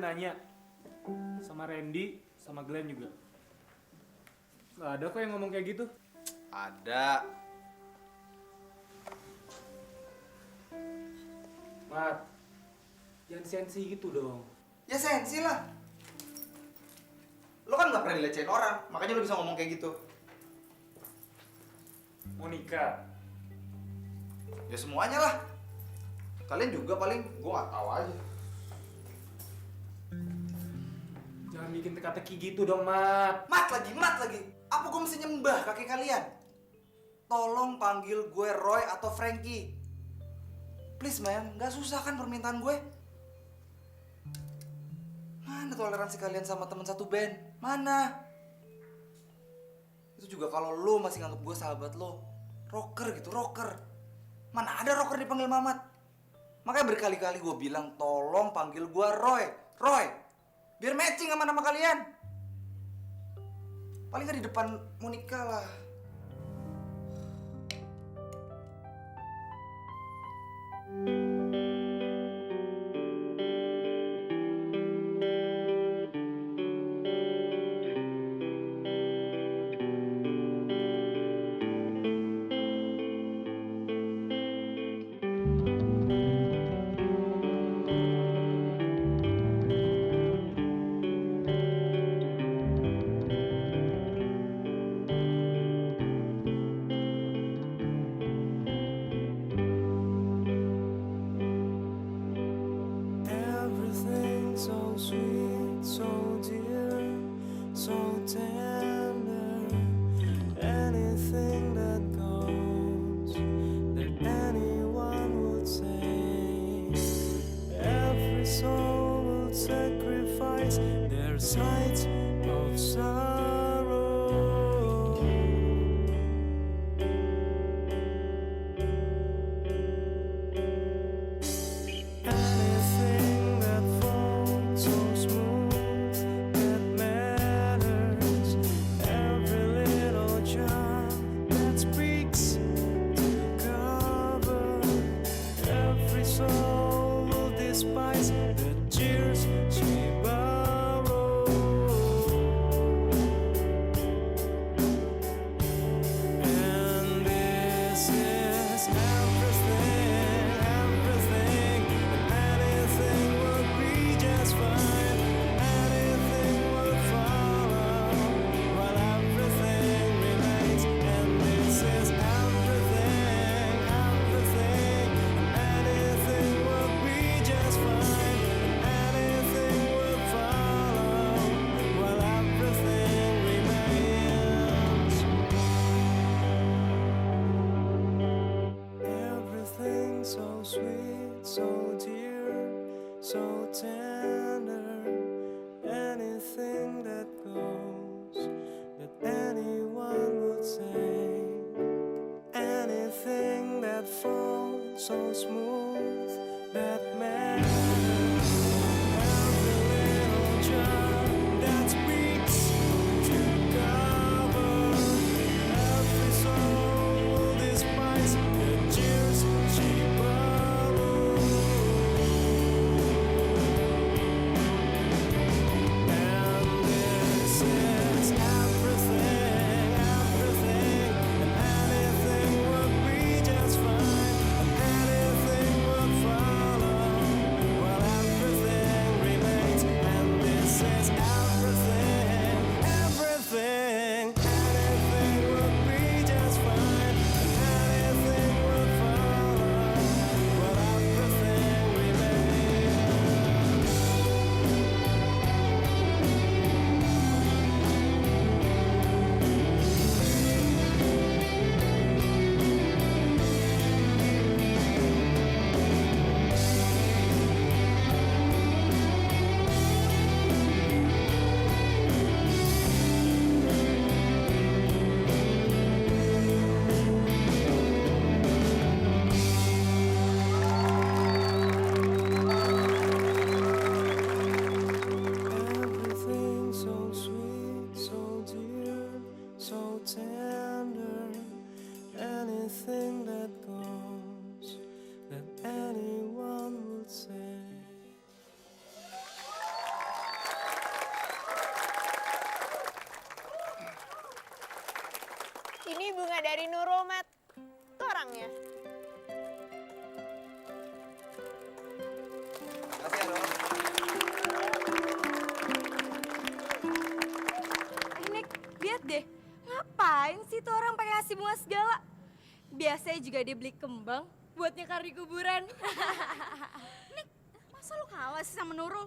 nanya sama Randy, sama Glenn juga. Gak ada kok yang ngomong kayak gitu. Ada. Mat, jangan sensi gitu dong. Ya sensi lah. Lo kan gak pernah dilecehin orang, makanya lo bisa ngomong kayak gitu. Mau nikah? Ya semuanya lah. Kalian juga paling, gue gak tahu aja. Jangan bikin teka-teki gitu dong, Mat. Mat lagi. Apa gue mesti nyembah kaki kalian? Tolong panggil gue Roy atau Frankie. Please man, gak susah kan permintaan gue? Mana toleransi kalian sama teman satu band? Mana? Itu juga kalau lo masih nganggap gue sahabat lo. Rocker gitu, rocker. Mana ada rocker dipanggil Mamat? Makanya berkali-kali gue bilang tolong panggil gue Roy. Roy, biar matching sama nama kalian. Paling gak di depan Monica lah. Everything so sweet, so dear, so tender. Anything that goes, that anyone would say. Every soul would sacrifice their sight of sorrow. Anything that falls so smooth that matters. Every little child that speaks to cover. Every soul will despise the tears she borrows. And this is everything, everything. Anything would be just fine. Anything would follow while everything remains. And this is everything, everything. Anything would be just fine. Anything would follow while everything remains. Everything so sweet, so dear, so tender. Anything that goes, that anyone would say. Anything that falls so smooth that matters. Every little child that speaks to cover. Every soul despise the tears she borrows. And this is everything, everything. And anything would be just fine. And anything would follow while everything remains. And this is everything, everything. Anything would be just fine. And anything would follow while everything remains. Everything so sweet, so dear, so tender. Anything that goes, that anyone would say. Ini bunga dari Nurul, Mat. Itu orangnya. Makasih ya, Ron. Nek, lihat deh. Ngapain sih tuh orang pakai ngasih bunga segala? Biasanya juga dia beli kembang buat nyekar di kuburan. Nek, masa lu kalah sih sama Nurul?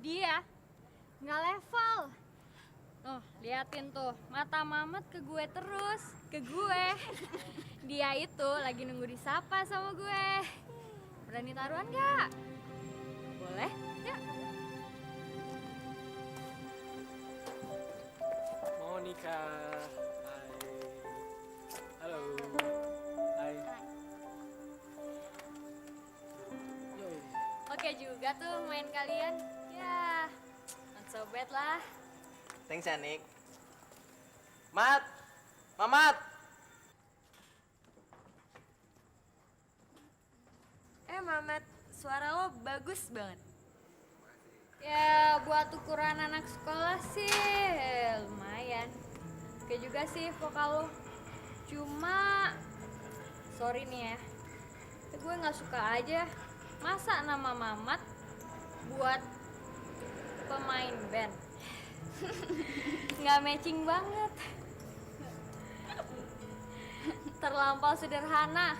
Dia nggak level. Tuh, liatin tuh, mata Mamat ke gue terus, ke gue. Dia itu lagi nunggu disapa sama gue. Berani taruhan nggak? Boleh? Ya. Monica. Hai. Halo. Hai. Yoi. Oke juga tuh main kalian. Ya, not so bad lah. Thanks ya, Nick. Mat! Mamat! Mamat, suara lo bagus banget. Ya, buat ukuran anak sekolah sih lumayan. Oke juga sih vokal lo. Cuma, sorry nih ya, gue nggak suka aja. Masa nama Mamat buat pemain band? Nggak matching banget. Terlampau sederhana.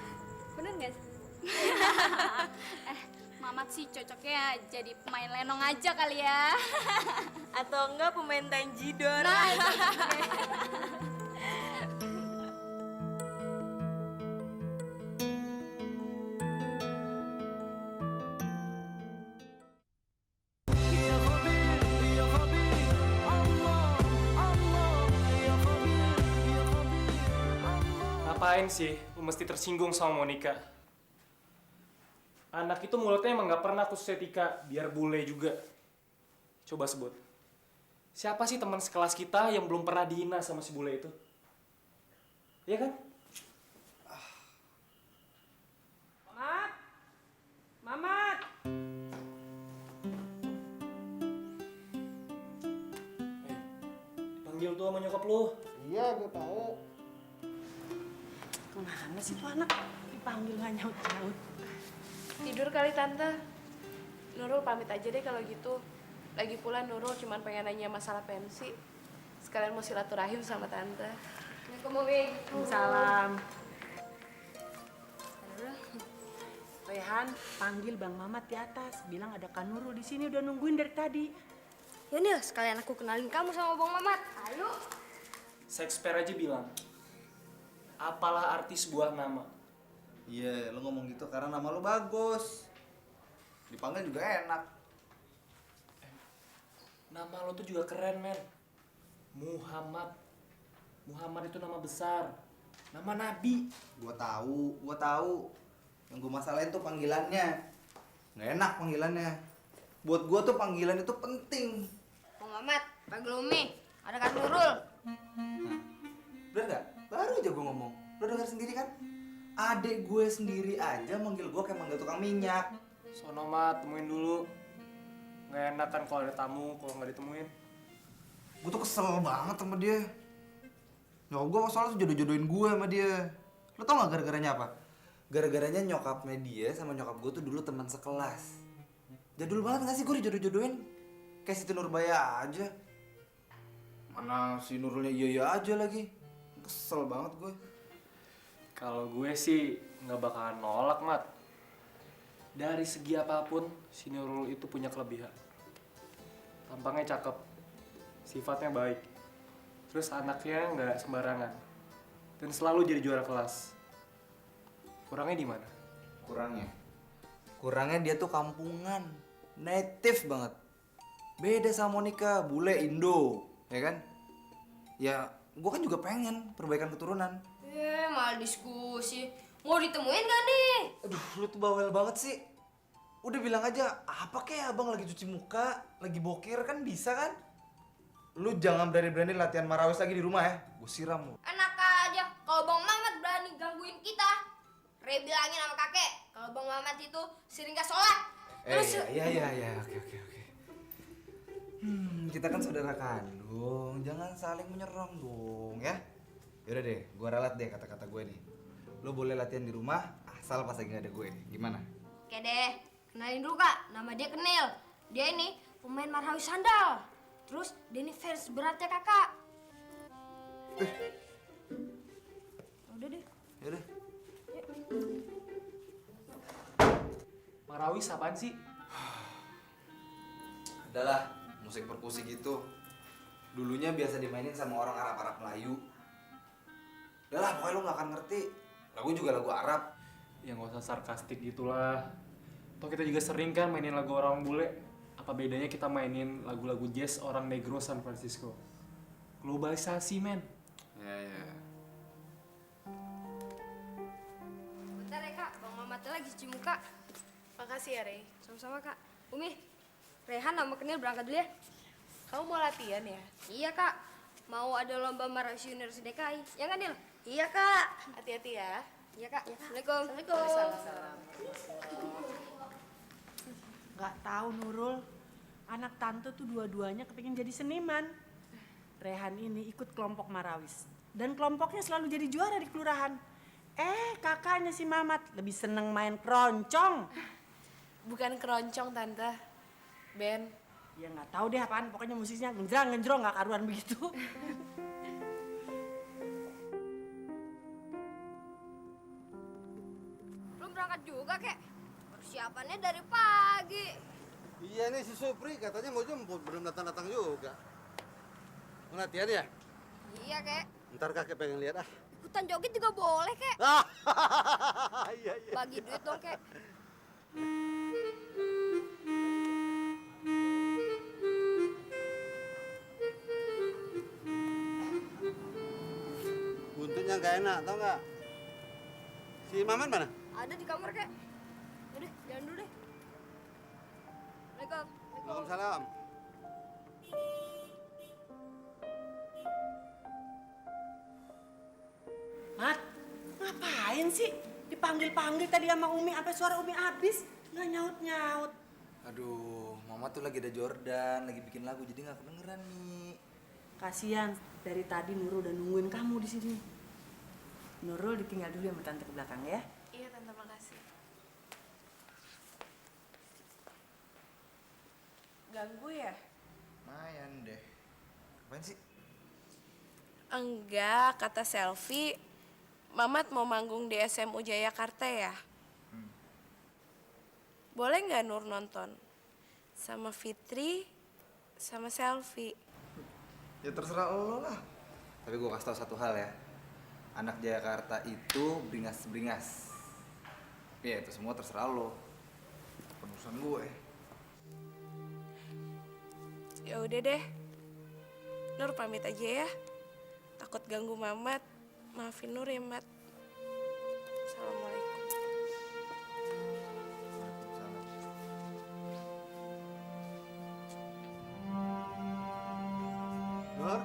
Bener nggak sih? Mamat sih cocoknya jadi pemain lenong aja kali ya. Atau enggak pemain tanjidor. Nah, يا خبير يا خبير الله الله يا خبير يا خبير الله. Ngapain sih lu mesti tersinggung sama Monica? Anak itu mulutnya emang gak pernah khusus etika, biar bule juga. Coba sebut. Siapa sih teman sekelas kita yang belum pernah dihina sama si bule itu? Iya kan? Mamat! Mamat! Panggil tuh sama nyokap lu. Iya, gue tahu. Kemana sih tuh anak? Dipanggil nggak nyaut-nyaut. Tidur kali tante. Nurul pamit aja deh kalau gitu. Lagi pula Nurul cuma pengen nanya masalah pensi. Sekalian mau silaturahim sama tante. Assalamualaikum, Umi. Salam. Rehan, panggil Bang Mamat di atas. Bilang ada Kak Nurul di sini udah nungguin dari tadi. Yaudah, sekalian aku kenalin kamu sama Bang Mamat. Ayo. Shakespeare aja bilang, apalah arti sebuah nama? Iya, lo ngomong gitu karena nama lo bagus. Dipanggil juga enak. Nama lo tuh juga keren, men. Muhammad. Muhammad itu nama besar. Nama nabi. Gua tahu. Yang gue masalahin tuh panggilannya. Nggak enak panggilannya. Buat gua tuh panggilan itu penting. Bang Mamat, panggil Umi. Ada Kak Nurul. Bener nggak? Baru aja gue ngomong. Lo denger sendiri kan? Adek gue sendiri aja manggil gue kayak manggil tukang minyak. Sono mat, temuin dulu. Nggak enak kan kalau ada tamu, kalau nggak ditemuin. Gue tuh kesel banget sama dia. Nyokap gue soalnya tuh jodoh-jodohin gue sama dia. Lo tau gak gara-garanya apa? Gara-garanya nyokapnya dia sama nyokap gue tuh dulu teman sekelas. Jadul banget gak sih gue dijodoh-jodohin? Kayak Siti Nurbaya aja. Mana si Nurulnya iya aja lagi. Kesel banget gue. Kalau gue sih nggak bakalan nolak, Mat. Dari segi apapun, si Nurul itu punya kelebihan. Tampangnya cakep, sifatnya baik, terus anaknya nggak sembarangan, dan selalu jadi juara kelas. Kurangnya di mana? Kurangnya dia tuh kampungan, native banget. Beda sama Monica, bule Indo, ya kan? Ya, gue kan juga pengen perbaikan keturunan. Malah diskusi. Mau ditemuin gak nih? Aduh, lu tuh bawel banget sih. Udah bilang aja, apa kayak abang lagi cuci muka, lagi bokir kan bisa kan? Lu jangan berani-berani latihan marawis lagi di rumah ya. Gue siram lu. Enak aja kalau Bang Mamat berani gangguin kita. Re bilangin sama kakek kalau Bang Mamat itu sering gak sholat. Iya, oke. Kita kan saudara kandung, jangan saling menyerang dong ya. Yaudah deh, gue ralat deh kata-kata gue nih. Lo boleh latihan di rumah, asal pas lagi gak ada gue. Gimana? Oke deh, kenalin dulu kak, nama dia Kenil. Dia ini pemain Marhawi Sandal. Terus dia ini fans beratnya kakak. Udah deh. Yaudah. Marawis apaan sih? Adalah musik perkusi gitu. Dulunya biasa dimainin sama orang Arab-Arab Melayu. Udah lah, pokoknya lo gak akan ngerti. Lagu juga lagu Arab. Ya nggak usah sarkastik gitulah. Toh kita juga sering kan mainin lagu orang bule. Apa bedanya kita mainin lagu-lagu jazz orang Negro San Francisco? Globalisasi, men. Ya. Bentar ya kak, Bang Mamat lagi cuci muka. Makasih ya, Rey. Sama-sama kak. Umi, Rehan sama Kenil berangkat dulu ya. Kamu mau latihan ya? Iya kak, mau ada lomba Marhawi Junior DKI. Ya kan Nil? Iya kak. Hati-hati ya. Iya kak. Assalamualaikum. Waalaikumsalam. Nggak tahu Nurul, anak tante tuh dua-duanya kepingin jadi seniman. Rehan ini ikut kelompok Marawis dan kelompoknya selalu jadi juara di kelurahan. Kakaknya si Mamat lebih seneng main keroncong. Bukan keroncong, Tante. Ben. Ya nggak tahu deh apaan, pokoknya musiknya genjrong nggak karuan begitu. Belum berangkat juga kek. Persiapannya dari pagi. Iya nih si Supri katanya mau jemput, belum datang-datang juga. Mau latihan ya? Iya kek. Ntar kakek pengen lihat ah. Ikutan joget juga boleh kek. Iya. Bagi duit dong kek. Buntutnya nggak enak, tau nggak? Si Maman mana? Ada di kamar kek. Udah, jalan dulu deh. Assalamualaikum. Waalaikumsalam. Mat, ngapain sih? Dipanggil-panggil tadi sama Umi, sampai suara Umi habis. Nggak nyaut-nyaut. Aduh, Mama tuh lagi ada Jordan, lagi bikin lagu jadi nggak kedengeran nih. Kasian, dari tadi Nurul udah nungguin kamu di sini. Nurul ditinggal dulu sama tante ke belakang ya. Iya, Tante, makasih. Ganggu ya? Lumayan deh. Apaan sih? Enggak, kata Selfie. Mamat mau manggung di SMU Jayakarta ya? Boleh nggak Nur nonton? Sama Fitri, sama Selfie. Ya terserah lo lah. Tapi gue kasih tau satu hal ya. Anak Jakarta itu beringas-beringas. Ya itu semua terserah lo. Penurusan gue. Ya udah deh. Nur pamit aja ya. Takut ganggu Mamat. Maafin Nur ya, Mat. Assalamualaikum. Nur?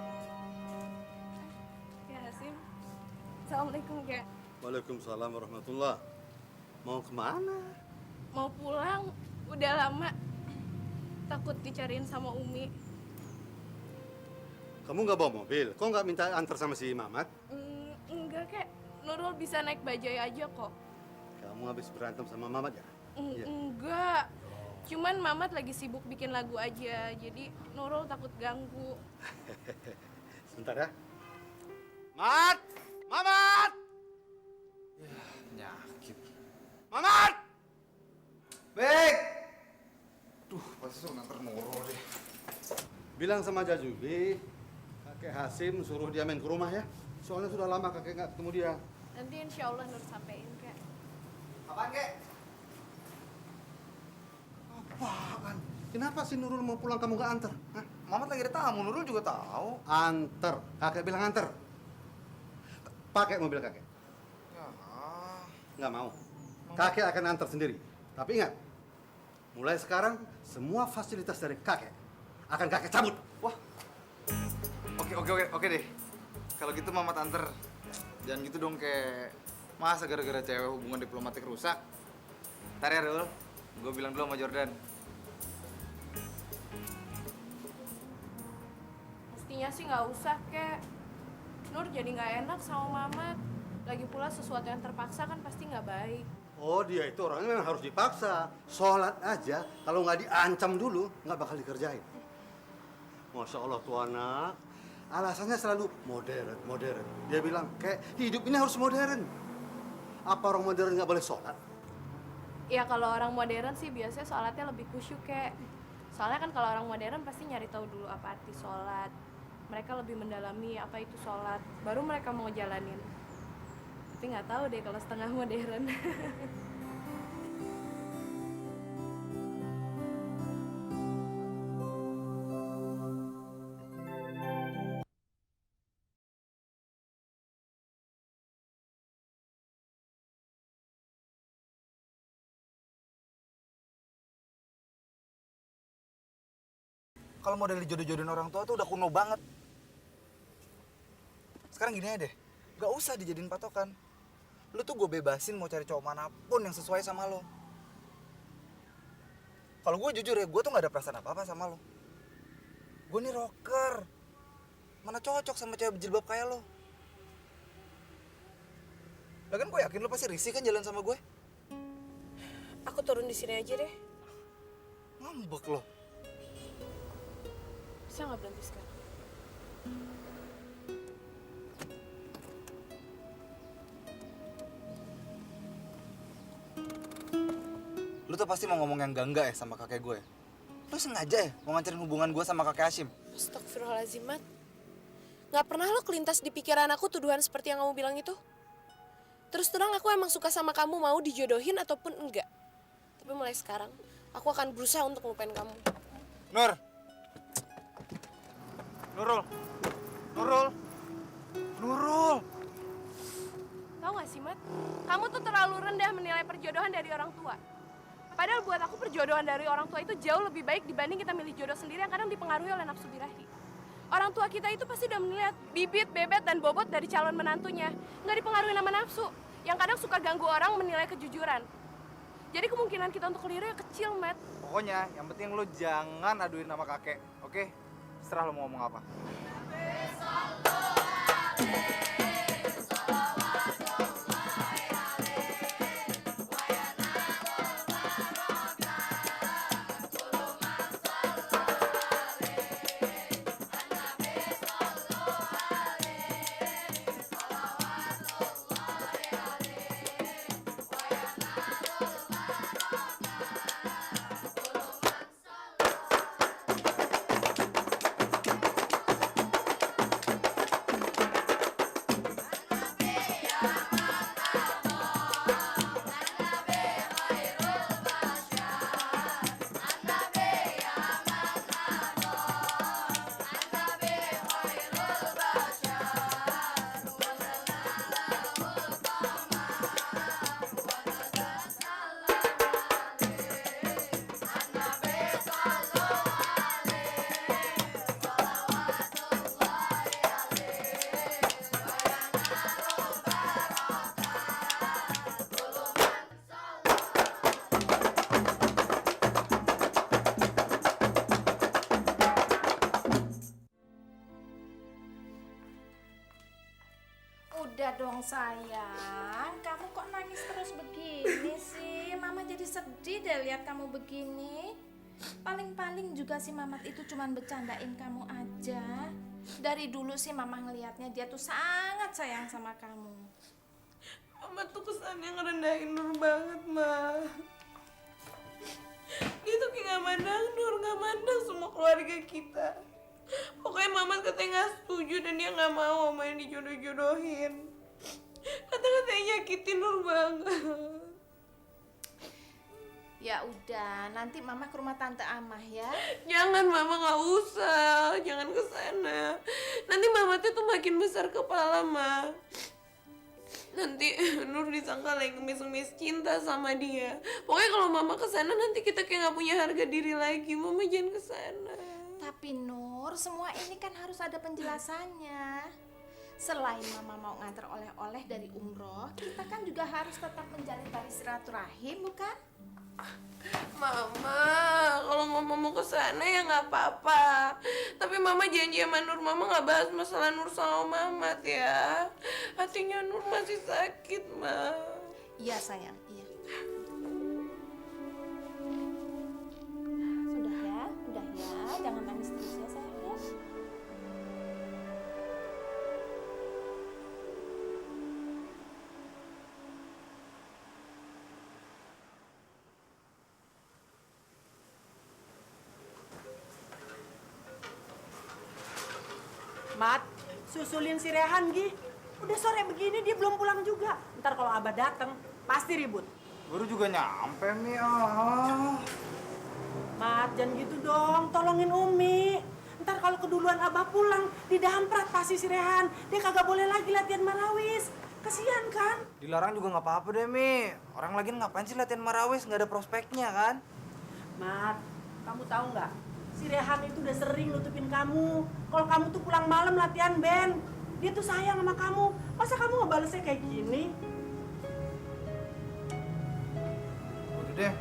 Ya, Hasim. Assalamualaikum, Kak. Waalaikumsalam warahmatullah. Mau kemana? Mau pulang, udah lama. Takut dicariin sama Umi. Kamu nggak bawa mobil? Kok nggak minta antar sama si Mamat? Enggak, Kak. Nurul bisa naik bajai aja kok. Kamu habis berantem sama Mamat ya? Iya. Enggak. Cuman Mamat lagi sibuk bikin lagu aja. Jadi Nurul takut ganggu. Sebentar ya. Mat! Mamat! Ya, penyakit. Mamat! Baik. Duh, pasti suruh nganter Nurul deh. Bilang sama Jajubi, kakek Hasim suruh dia main ke rumah ya. Soalnya sudah lama kakek nggak ketemu dia. Nanti insya Allah Nur sampein, Kak. Apaan, Kek? Apaan? Kenapa si Nurul mau pulang kamu nggak anter? Hah? Mamat lagi ada tamu, Nurul juga tahu. Anter. Kakek bilang anter. Pakai mobil kakek. Ya, Nggak mau. Kakek akan antar sendiri. Tapi ingat, mulai sekarang semua fasilitas dari kakek akan kakek cabut. wah. Oke deh. Kalau gitu Mamat anter. Jangan gitu dong, Kek. Masa gara-gara cewek hubungan diplomatik rusak? Ntar ya, Rul. Gue bilang dulu sama Jordan. Mestinya sih nggak usah, Kak. Nur jadi nggak enak sama Mamat. Lagi pula sesuatu yang terpaksa kan pasti nggak baik. Oh, dia itu orangnya memang harus dipaksa. Sholat aja, kalau nggak diancam dulu, nggak bakal dikerjain. Masya Allah tuh anak, alasannya selalu modern, modern. Dia bilang, kayak hidup ini harus modern. Apa orang modern nggak boleh sholat? Ya kalau orang modern sih biasanya sholatnya lebih khusyuk kayak. Soalnya kan kalau orang modern pasti nyari tahu dulu apa arti sholat. Mereka lebih mendalami apa itu sholat, baru mereka mau jalanin. Tapi nggak tahu deh kalau setengah modern. Kalau model dijodoh-jodohin orang tua tuh udah kuno banget. Sekarang gini aja deh, gak usah dijadiin patokan. Lu tuh gue bebasin mau cari cowok manapun yang sesuai sama lo. Kalau gue jujur ya, gue tuh gak ada perasaan apa-apa sama lo. Gue nih rocker. Mana cocok sama cewek berjilbab kayak lo. Lagian gue yakin lo pasti risih kan jalan sama gue. Aku turun di sini aja deh. Ngambek lo. Bisa nggak berhenti sekarang? Lu tuh pasti mau ngomong yang enggak ya sama kakek gue. Lu sengaja ya mau ngancurin hubungan gue sama kakek Hashim. Astagfirullahaladzim, Mat. Nggak pernah lo kelintas di pikiran aku tuduhan seperti yang kamu bilang itu? Terus terang aku emang suka sama kamu, mau dijodohin ataupun enggak. Tapi mulai sekarang, aku akan berusaha untuk ngelupain kamu. Nur. Nurul. Nurul. Nurul. Tahu nggak sih, Mat? Kamu tuh terlalu rendah menilai perjodohan dari orang tua. Padahal buat aku perjodohan dari orang tua itu jauh lebih baik dibanding kita milih jodoh sendiri yang kadang dipengaruhi oleh nafsu birahi. Orang tua kita itu pasti udah melihat bibit, bebet, dan bobot dari calon menantunya. Nggak dipengaruhi sama nafsu, yang kadang suka ganggu orang menilai kejujuran. Jadi kemungkinan kita untuk keliru ya kecil, Matt. Pokoknya yang penting lu jangan aduin nama kakek, oke? Serah lu mau ngomong apa. Udah dong sayang, kamu kok nangis terus begini sih? Mama jadi sedih deh lihat kamu begini. Paling-paling juga si Mamat itu cuman bercandain kamu aja. Dari dulu sih Mama ngelihatnya dia tuh sangat sayang sama kamu. Mama tuh kesannya ngerendahin Nur banget, Ma. Dia tuh kayak nggak mandang Nur, nggak mandang semua keluarga kita. Pokoknya Mama katanya nggak setuju dan dia nggak mau Mama yang dijodoh-jodohin. Kata-katanya nyakitin Nur banget. Ya udah, nanti Mama ke rumah Tante Amah ya. Jangan Mama, nggak usah, jangan ke sana. Nanti Mama tuh makin besar kepala, Ma. Nanti Nur disangka lagi ngemis-ngemis cinta sama dia. Pokoknya kalau Mama ke sana nanti kita kayak nggak punya harga diri lagi. Mama jangan ke sana. Tapi Nur, semua ini kan harus ada penjelasannya. Selain mama mau nganter oleh-oleh dari umroh, kita kan juga harus tetap menjalin tali silaturahim, bukan? Mama, kalau ngomong mau ke sana ya nggak apa-apa. Tapi Mama janji sama Nur, Mama nggak bahas masalah Nur sama Mamat ya. Hatinya Nur masih sakit, Ma. Iya sayang, iya. Sudah ya, jangan nangis terus ya sayang ya. Mat, susulin si Rehan, Gi. Udah sore begini dia belum pulang juga. Ntar kalau Abah datang pasti ribut. Baru juga nyampe, Mi. Ah. Mat, jangan gitu dong. Tolongin Umi. Ntar kalau keduluan Abah pulang, didamprat pasti si Rehan. Dia kagak boleh lagi latihan marawis. Kasihan kan? Dilarang juga nggak apa-apa deh, Mi. Orang lagi ngapain sih latihan marawis? Nggak ada prospeknya kan? Mat, kamu tahu nggak? Si Rehan itu udah sering nutupin kamu. Kalau kamu tuh pulang malam latihan band. Dia tuh sayang sama kamu. Masa kamu ngebalesnya kayak gini? Udah deh.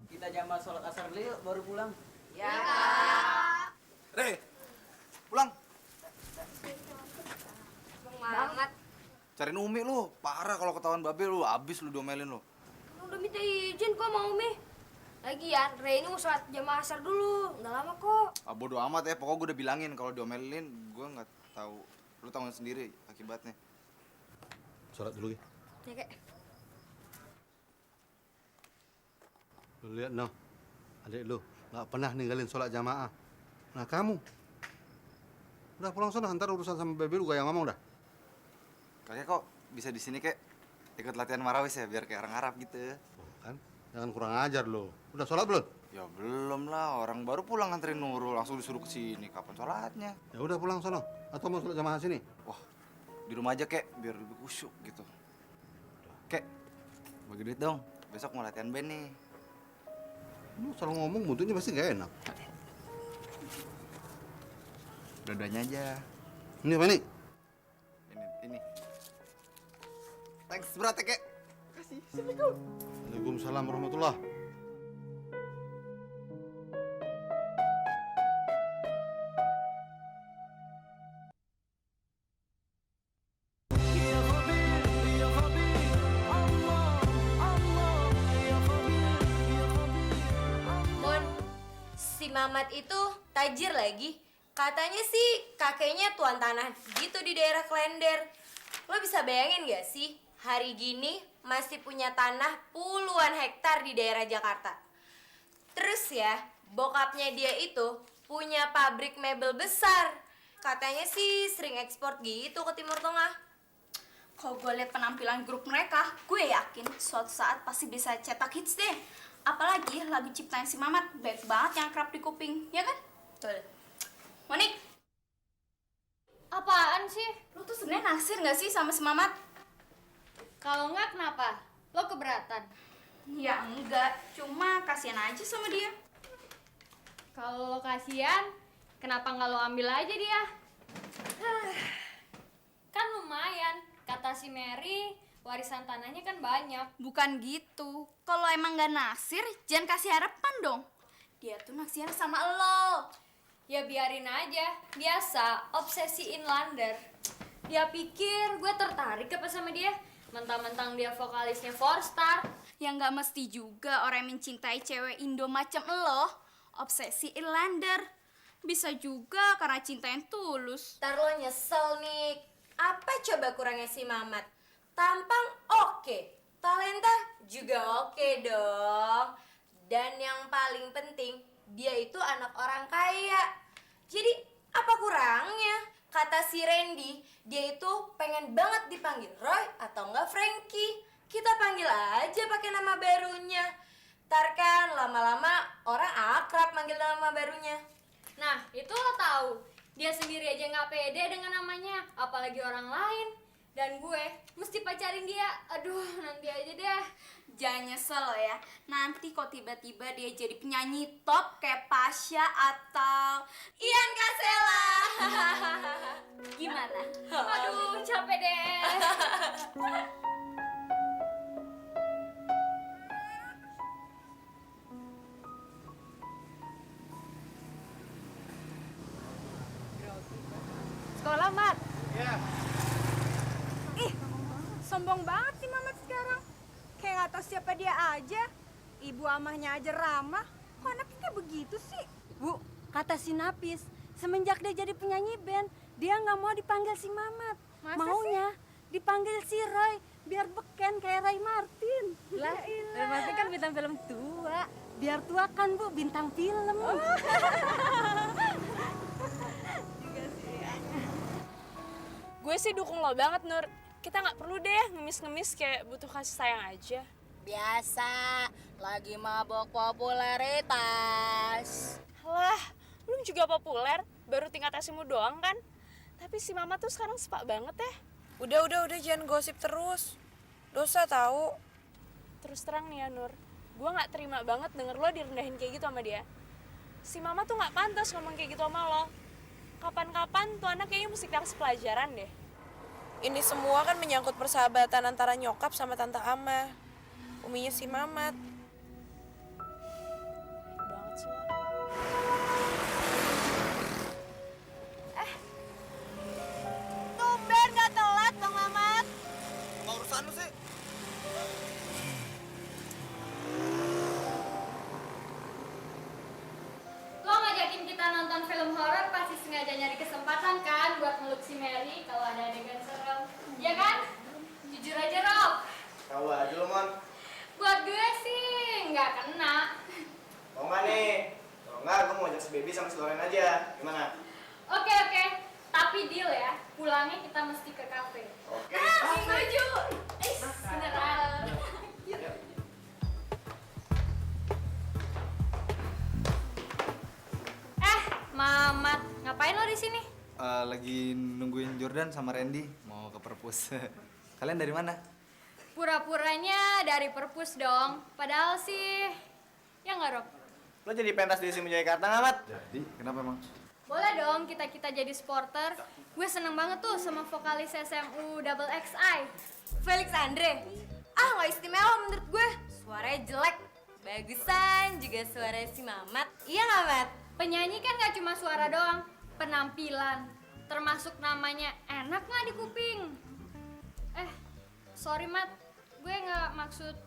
Kita jamaah sholat asar dulu yuk, baru pulang. Re, pulang. Banget. Cariin Umi lu. Parah kalau ketahuan babe lu, abis lu diomelin lu. Udah minta izin kok sama Umi. Lagian, Re ini mau sholat jamaah asar dulu. Nggak lama kok. Ah, bodo amat ya, pokoknya gue udah bilangin kalau diomelin, gue nggak tahu. Lu tahu sendiri akibatnya. Sholat dulu, Gi. Ya, Kek. Lu lihat, noh. Adik lu nggak pernah ninggalin sholat jamaah. Nah, kamu. Udah pulang sana, ntar urusan sama baby lu gak yang ngomong dah. Kakek kok bisa di sini, Kek? Ikut latihan marawis ya, biar kayak orang Arab gitu. Tuh, kan? Jangan kurang ajar lu. Udah sholat belum? Ya belum lah, orang baru pulang nganterin Nurul, langsung disuruh ke sini. Kapan sholatnya? Ya udah pulang sono. Atau mau sholat jamaah sini? Wah, di rumah aja, Kek, biar lebih khusyuk gitu. Kek, bagi duit dong. Besok mau latihan band nih. Lu selalu ngomong buntutnya pasti gak enak. Dua-duanya aja. Ini apa nih? Ini. Thanks berat ya, Kek. Kasih. Waalaikumsalam warahmatullah. Mon, si Mamat itu tajir lagi. Katanya sih kakeknya tuan tanah gitu di daerah Klender. Lo bisa bayangin gak sih, hari gini masih punya tanah puluhan hektar di daerah Jakarta. Terus ya, bokapnya dia itu punya pabrik mebel besar. Katanya sih sering ekspor gitu ke Timur Tengah. Kalau gue lihat penampilan grup mereka, gue yakin suatu saat pasti bisa cetak hits deh. Apalagi lagu ciptaan si Mamat, baik banget yang kerap di kuping, ya kan? Betul. Monik, Apaan sih? lu tuh sebenarnya naksir nggak sih sama si Mamat? Kalau nggak kenapa? Lo keberatan? Ya enggak, cuma kasihan aja sama dia. Kalau lo kasihan, kenapa nggak lo ambil aja dia? Kan lumayan, kata si Mary, warisan tanahnya kan banyak. Bukan gitu. Kalau emang nggak naksir, jangan kasih harapan dong. Dia tuh naksir sama lo. Ya biarin aja, biasa, obsesi inlander. Dia pikir gue tertarik apa sama dia? Mentang-mentang dia vokalisnya 4-star. Ya nggak mesti juga orang yang mencintai cewek Indo macam lo obsesi inlander. Bisa juga karena cinta yang tulus. Ntar lo nyesel nih. Apa coba kurangnya si Mamat? Tampang oke, talenta juga oke dong. Dan yang paling penting, dia itu anak orang kaya. Jadi apa kurangnya? Kata si Randy, dia itu pengen banget dipanggil Roy atau enggak Frankie. Kita panggil aja pakai nama barunya. Ntar kan lama-lama orang akrab manggil nama barunya. Nah, itu lo tahu. Dia sendiri aja nggak pede dengan namanya, apalagi orang lain. Dan gue mesti pacarin dia. Aduh, nanti aja deh. Jangan nyesel lo ya. Nanti kok tiba-tiba dia jadi penyanyi top kayak Pasha atau Ian Kasela. Gimana? Aduh, capek deh. Sekolah, Mat. Iya. Ih, sombong banget sih Mamat sekarang. Kayak nggak tahu siapa dia aja. Ibu amahnya aja ramah. Kok anaknya kayak begitu sih? Bu, kata si Napis, semenjak dia jadi penyanyi band, dia nggak mau dipanggil si Mamat. Masa Maunya dipanggil si Roy, biar beken kayak Roy Martin. Lah, Roy Martin kan bintang film tua. Biar tua kan Bu, bintang film. Gue sih dukung lo banget, Nur. Kita nggak perlu deh ngemis-ngemis kayak butuh kasih sayang aja. biasa. Lagi mabok popularitas. Lah, belum juga populer. Baru tingkat SMU doang kan? Tapi si Mama tuh sekarang sepak banget ya. Udah, jangan gosip terus. Dosa tahu. Terus terang nih ya, Nur. Gue nggak terima banget denger lo direndahin kayak gitu sama dia. Si Mama tuh nggak pantas ngomong kayak gitu sama lo. Kapan-kapan tuh anak kayaknya mesti dikasih pelajaran deh. Ini semua kan menyangkut persahabatan antara nyokap sama tante Ama. Uminya si Mamat. Banget sih lo. Tumben gak telat Bang Mamat. Mau urusan lu sih? Lo ngajakin kita nonton film horor pasti sengaja nyari kesempatan kan buat meluk si Mary kalau ada adegan serem. Ya kan? Jujur aja, Rob. Tahu aja lo, Mon. Buat gue sih nggak kena. Mau nggak nih? Kalau nggak, gue mau ajak si Baby sama si Loren aja. Gimana? Oke. Tapi deal ya, pulangnya kita mesti ke kafe. Oke. Setuju. Beneran. Mamat, ngapain lo di sini? Lagi nungguin Jordan sama Randy mau ke perpus. Kalian dari mana? Pura-puranya dari perpus dong. Padahal sih, ya nggak, Rob? Lo jadi pentas di SMU Jakarta nggak, Mat? Jadi, kenapa emang? Boleh dong kita jadi supporter. Gue seneng banget tuh sama vokalis SMU Double XI. Felix Andre. Ah, nggak istimewa menurut gue. Suaranya jelek. Bagusan juga suara si Mamat. Iya nggak, Mat? Penyanyi kan gak cuma suara doang, penampilan. Termasuk namanya enak nggak di kuping. Sorry Mat, gue nggak maksud.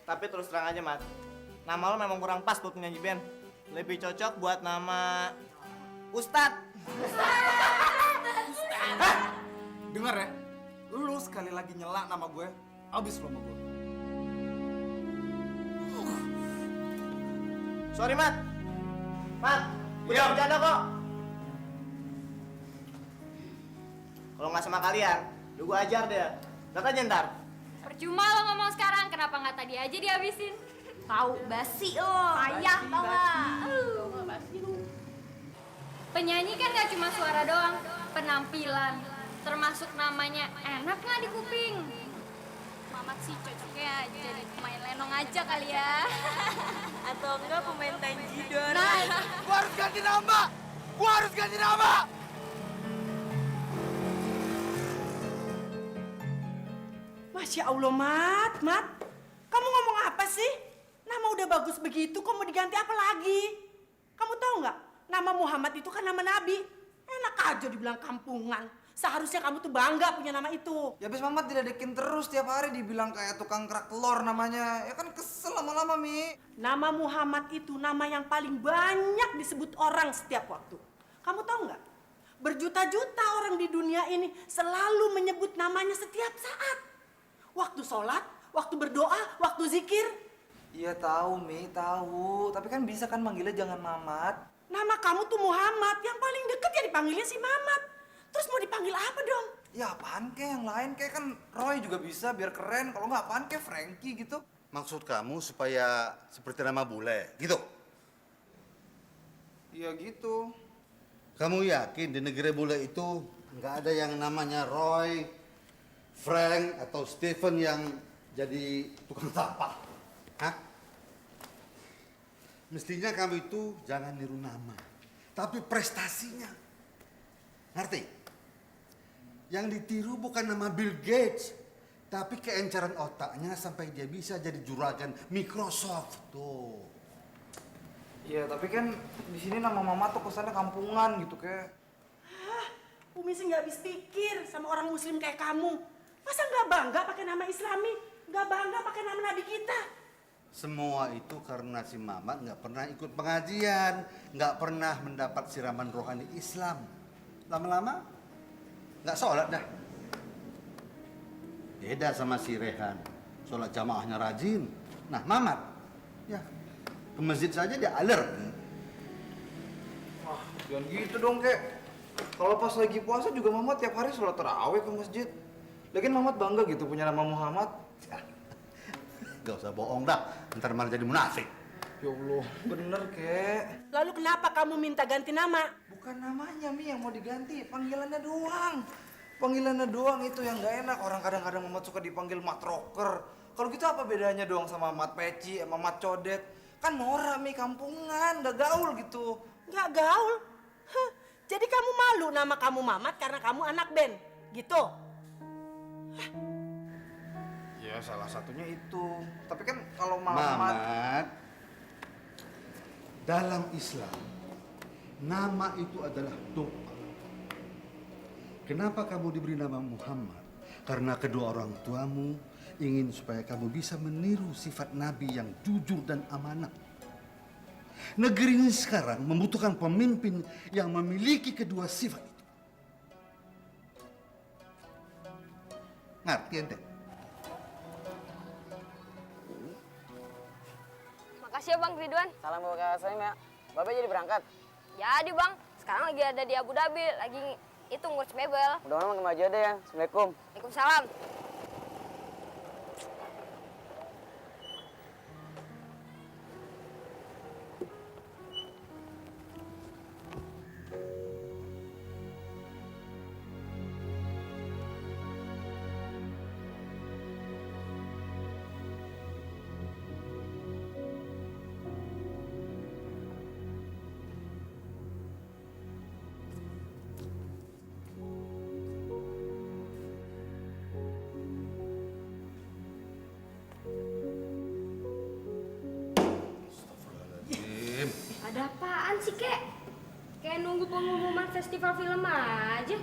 Tapi terus terang aja, Mat. Nama lo memang kurang pas buat penyanyi band. Lebih cocok buat nama Ustadz. Dengar ya, lu sekali lagi nyela nama gue, abis lo sama gue. Sorry, Mat. Mat, udah bercanda kok. Kalau nggak sama kalian, udah gue ajar deh. Lihat aja ntar. Percuma lo ngomong sekarang, kenapa nggak tadi aja dihabisin? Tahu basi lo. Payah tau nggak? Penyanyi kan gak cuma suara doang, penampilan. Termasuk namanya enak nggak di kuping. Mamat sih cocoknya jadi pemain lenong aja kali ya. Atau enggak pemain tanjidor. Nah, gua harus ganti nama! Masya Allah, Mat. Kamu ngomong apa sih? Nama udah bagus begitu, kok mau diganti apa lagi? Kamu tahu nggak? Nama Muhammad itu kan nama Nabi. Enak aja dibilang kampungan. Seharusnya kamu tuh bangga punya nama itu. Ya abis Mamat diledekin terus tiap hari dibilang kayak tukang kerak telur namanya. Ya kan kesel lama-lama, Mi. Nama Muhammad itu nama yang paling banyak disebut orang setiap waktu. Kamu tahu nggak? Berjuta-juta orang di dunia ini selalu menyebut namanya setiap saat. Waktu sholat, waktu berdoa, waktu zikir. Iya tahu, Mi, tahu. Tapi kan bisa kan manggilnya jangan Mamat. Nama kamu tuh Muhammad, yang paling deket ya dipanggilnya si Mamat. Terus mau dipanggil apa dong? Ya apaan kek yang lain kayak kan Roy juga bisa biar keren. Kalau nggak apaan kek Frankie gitu. Maksud kamu supaya seperti nama bule, gitu? Iya gitu. Kamu yakin di negeri bule itu nggak ada yang namanya Roy, Frank, atau Stephen yang jadi tukang sampah? Hah? Mestinya kamu itu jangan niru nama, tapi prestasinya. Ngerti? Yang ditiru bukan nama Bill Gates, tapi keencaran otaknya sampai dia bisa jadi juragan Microsoft tuh. Iya tapi kan di sini nama Mama tuh kesannya kampungan gitu kayak. Hah, Umi sih nggak habis pikir sama orang Muslim kayak kamu. Masa nggak bangga pakai nama Islami? Nggak bangga pakai nama Nabi kita? Semua itu karena si Mamat nggak pernah ikut pengajian, nggak pernah mendapat siraman rohani Islam. Lama-lama nggak sholat dah. Beda sama si Rehan, sholat jamaahnya rajin. Nah Mamat, ya ke masjid saja dia alert. Wah jangan gitu dong kek. Kalau pas lagi puasa juga Mama tiap hari sholat tarawih ke masjid. Lagian Mama bangga gitu punya nama Muhammad. Gak usah bohong dah, ntar malah jadi munafik. Ya Allah, bener kek. Lalu kenapa kamu minta ganti nama? Bukan namanya Mi yang mau diganti, panggilannya doang. Panggilannya doang itu yang gak enak. Orang kadang-kadang Mamat suka dipanggil Mat Rocker. Kalau gitu apa bedanya dong sama Mat Peci, sama Mat Codet? Kan norak Mi, kampungan, gak gaul gitu. Nggak gaul? Hah, jadi kamu malu nama kamu Mamat karena kamu anak band? Gitu? Ya salah satunya itu. Tapi kan kalau Mamat, dalam Islam, nama itu adalah doa. Kenapa kamu diberi nama Muhammad? Karena kedua orang tuamu ingin supaya kamu bisa meniru sifat Nabi yang jujur dan amanah. Negeri ini sekarang membutuhkan pemimpin yang memiliki kedua sifat itu. Ngerti ente? Makasih ya Bang Ridwan. Salam buat kakak saya ya. Bapak jadi berangkat. Jadi Bang, sekarang lagi ada di Abu Dhabi, lagi itu ngurus mebel. Mudah-mudahan makin maju aja ya. Assalamualaikum. Waalaikumsalam. Ada apaan sih, Kek? Kayak nunggu pengumuman festival film aja.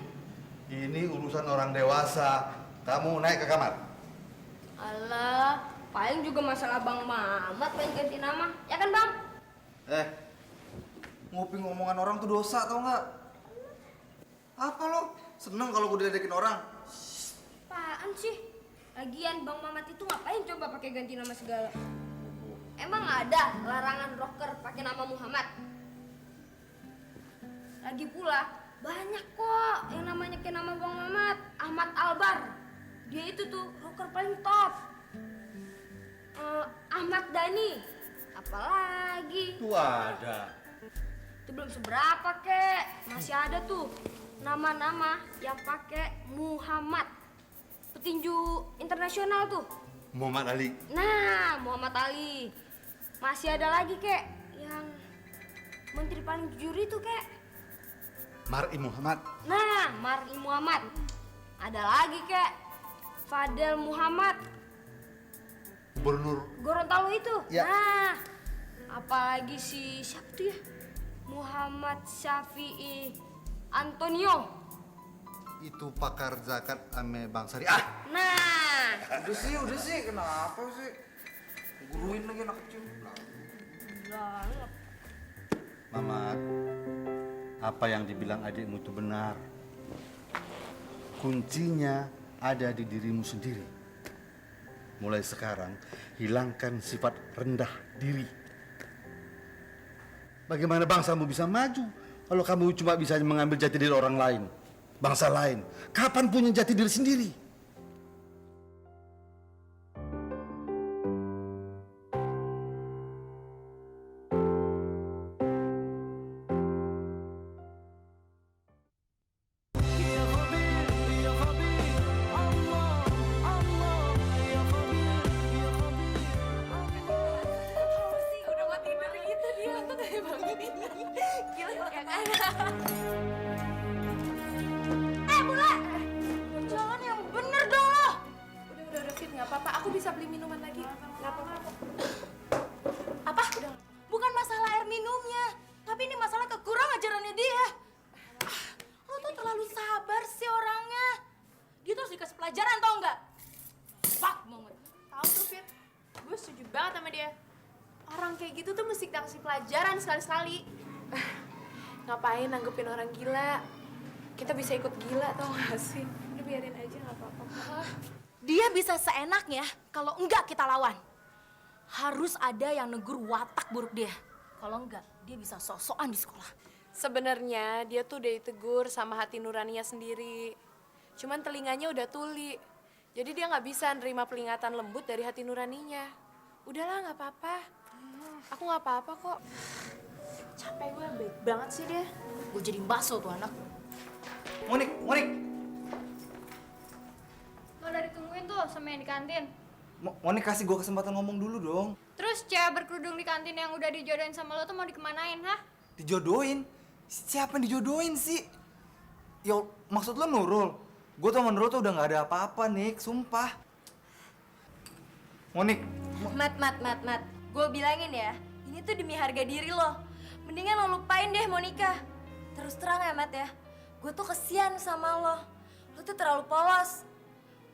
Ini urusan orang dewasa. Kamu naik ke kamar. Alah, paling juga masalah Bang Mamat pengen ganti nama. Ya kan, Bang? Nguping omongan orang tuh dosa tau nggak? Apa lo? Seneng kalau gue diledekin orang? Apaan sih? Lagian Bang Mamat itu ngapain coba pakai ganti nama segala? Emang ada larangan rocker pakai nama Muhammad? Lagi pula banyak kok yang namanya kayak nama Bang Mamat, Ahmad Albar. Dia itu tuh rocker paling top. Ahmad Dhani, apalagi? Itu ada. Itu belum seberapa kek, masih ada tuh nama-nama yang pakai Muhammad. Petinju internasional tuh. Muhammad Ali. Nah, Muhammad Ali. Masih ada lagi kek yang menteri paling jujur itu kek. Mar'i Muhammad. Nah, Mar'i Muhammad. Ada lagi kek Fadel Muhammad. Gubernur. Gorontalo itu. Ya. Nah, apalagi si siapa tuh ya? Muhammad Syafi'i Antonio. Itu pakar zakat ame Bang Syariah. Nah, Udah sih, kenapa sih? Guruin lagi anak kecil. Mamat, apa yang dibilang adikmu itu benar. Kuncinya ada di dirimu sendiri. Mulai sekarang, hilangkan sifat rendah diri. Bagaimana bangsamu bisa maju kalau kamu cuma bisa mengambil jati diri orang lain, bangsa lain? Kapan punya jati diri sendiri? Udah mau tidur gitu dia tuh kayak bangun. Gila ya kan? Bule! Jalan yang bener dong lo! Udah Fit, nggak apa-apa. Aku bisa beli minuman lagi. Nggak apa-apa. Apa? Bukan masalah air minumnya, tapi ini masalah kekurang ajarannya dia. Lo tuh terlalu sabar sih orangnya. Dia terus dikasih pelajaran tau nggak? Fuck banget. Tahu tuh Fit, gue setuju banget sama dia. Orang kayak gitu tuh mesti kita kasih pelajaran sekali-sekali. Ngapain nanggepin orang gila? Kita bisa ikut gila tau gak sih? Udah biarin aja nggak apa-apa. Dia bisa seenaknya kalau enggak kita lawan. Harus ada yang negur watak buruk dia. Kalau enggak, dia bisa sok-sokan di sekolah. Sebenarnya dia tuh udah ditegur sama hati nuraninya sendiri. Cuman telinganya udah tuli. Jadi dia nggak bisa nerima peringatan lembut dari hati nuraninya. Udahlah nggak apa-apa. Aku nggak apa-apa kok. Capek gue, baik banget sih dia. Gue jadi baso tuh anak. Monik. Lo udah ditungguin tuh sama yang di kantin. Monik kasih gue kesempatan ngomong dulu dong. Terus cewek berkerudung di kantin yang udah dijodohin sama lo tuh mau dikemanain, hah? Dijodohin? Siapa yang dijodohin sih? Yo, maksud lo Nurul? Gue tuh sama Nurul tuh udah gak ada apa-apa, Nik. Sumpah. Monik. Mat. Gue bilangin ya, ini tuh demi harga diri lo. Mendingan lo lupain deh Monica. Terus terang ya, Mat ya. Gue tuh kesian sama lo. Lo tuh terlalu polos.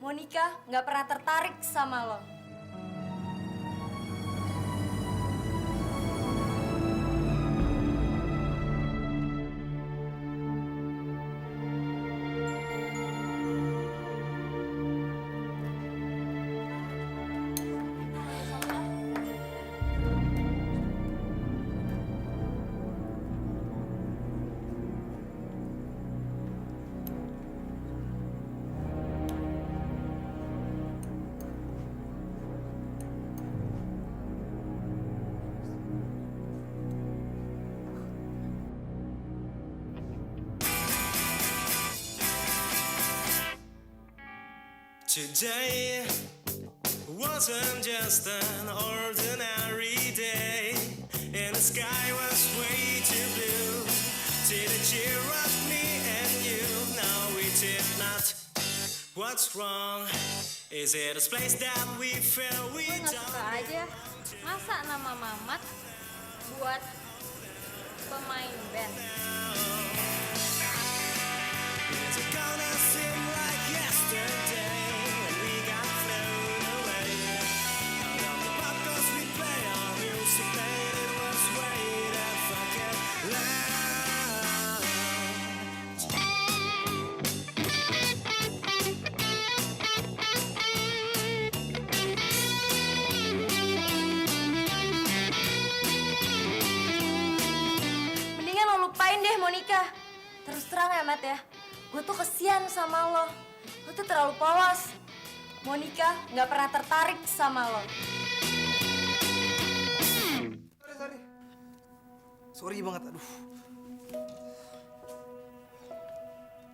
Monica nggak pernah tertarik sama lo. Today wasn't just an ordinary day, and the sky was way too blue. Didn't cheer up me and you? No, we did not. What's wrong? Is it a place that we feel we Gue nggak don't? suka aja. Masa nama Mamat buat pemain band? Is it gonna seem like yesterday when we got flown away? Out on the pop 'cause we play our music, man, it was way that fucking loud. Mendingan lo lupain deh Monica. Terus terang ya Mat ya. Gue tuh kesian sama lo. Lo tuh terlalu polos. Monica nggak pernah tertarik sama lo. Sorry banget, aduh.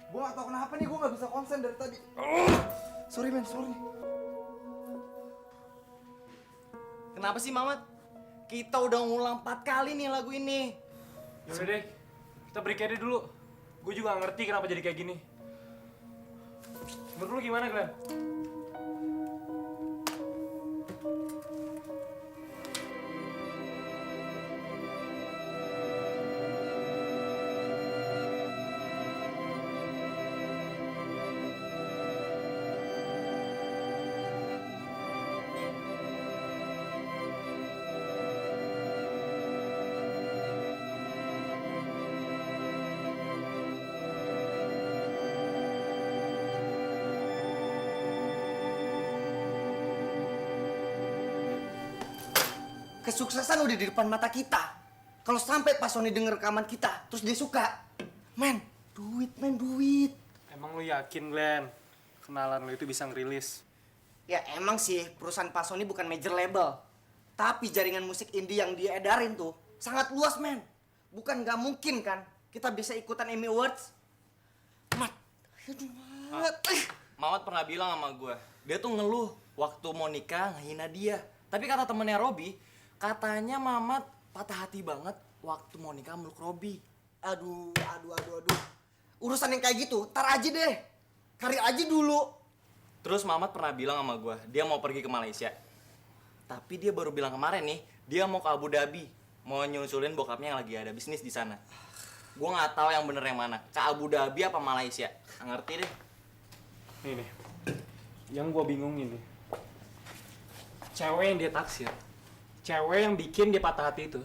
Gue gak tau kenapa nih, gue gak bisa konsen dari tadi. Sorry men, sorry. Kenapa sih Mamat? Kita udah ngulang 4 kali nih lagu ini. Yaudah deh, kita break aja dulu. Gue juga gak ngerti kenapa jadi kayak gini. Menurut lu gimana, Glenn? Kesuksesan udah di depan mata kita. Kalau sampai Pak Sony denger rekaman kita, terus dia suka. Men, duit. Emang lu yakin, Glenn? Kenalan lu itu bisa ngerilis? Ya emang sih, perusahaan Pak Sony bukan major label. Tapi jaringan musik indie yang dia edarin tuh sangat luas, men. Bukan nggak mungkin kan kita bisa ikutan Emmy Awards. Mat, aduh, Mat. Mamat pernah bilang sama gue, dia tuh ngeluh waktu mau nikah ngehina dia. Tapi kata temennya Robi, katanya Mamat patah hati banget waktu mau nikah meluk Robi. Aduh. Urusan yang kayak gitu, tar aja deh. Karir aja dulu. Terus Mamat pernah bilang sama gue, dia mau pergi ke Malaysia. Tapi dia baru bilang kemarin nih, dia mau ke Abu Dhabi. Mau nyusulin bokapnya yang lagi ada bisnis di sana. Gue nggak tahu yang bener yang mana, ke Abu Dhabi apa Malaysia. Nggak ngerti deh. Nih, yang gue bingungin nih. Cewek yang dia taksir, cewek yang bikin dia patah hati itu,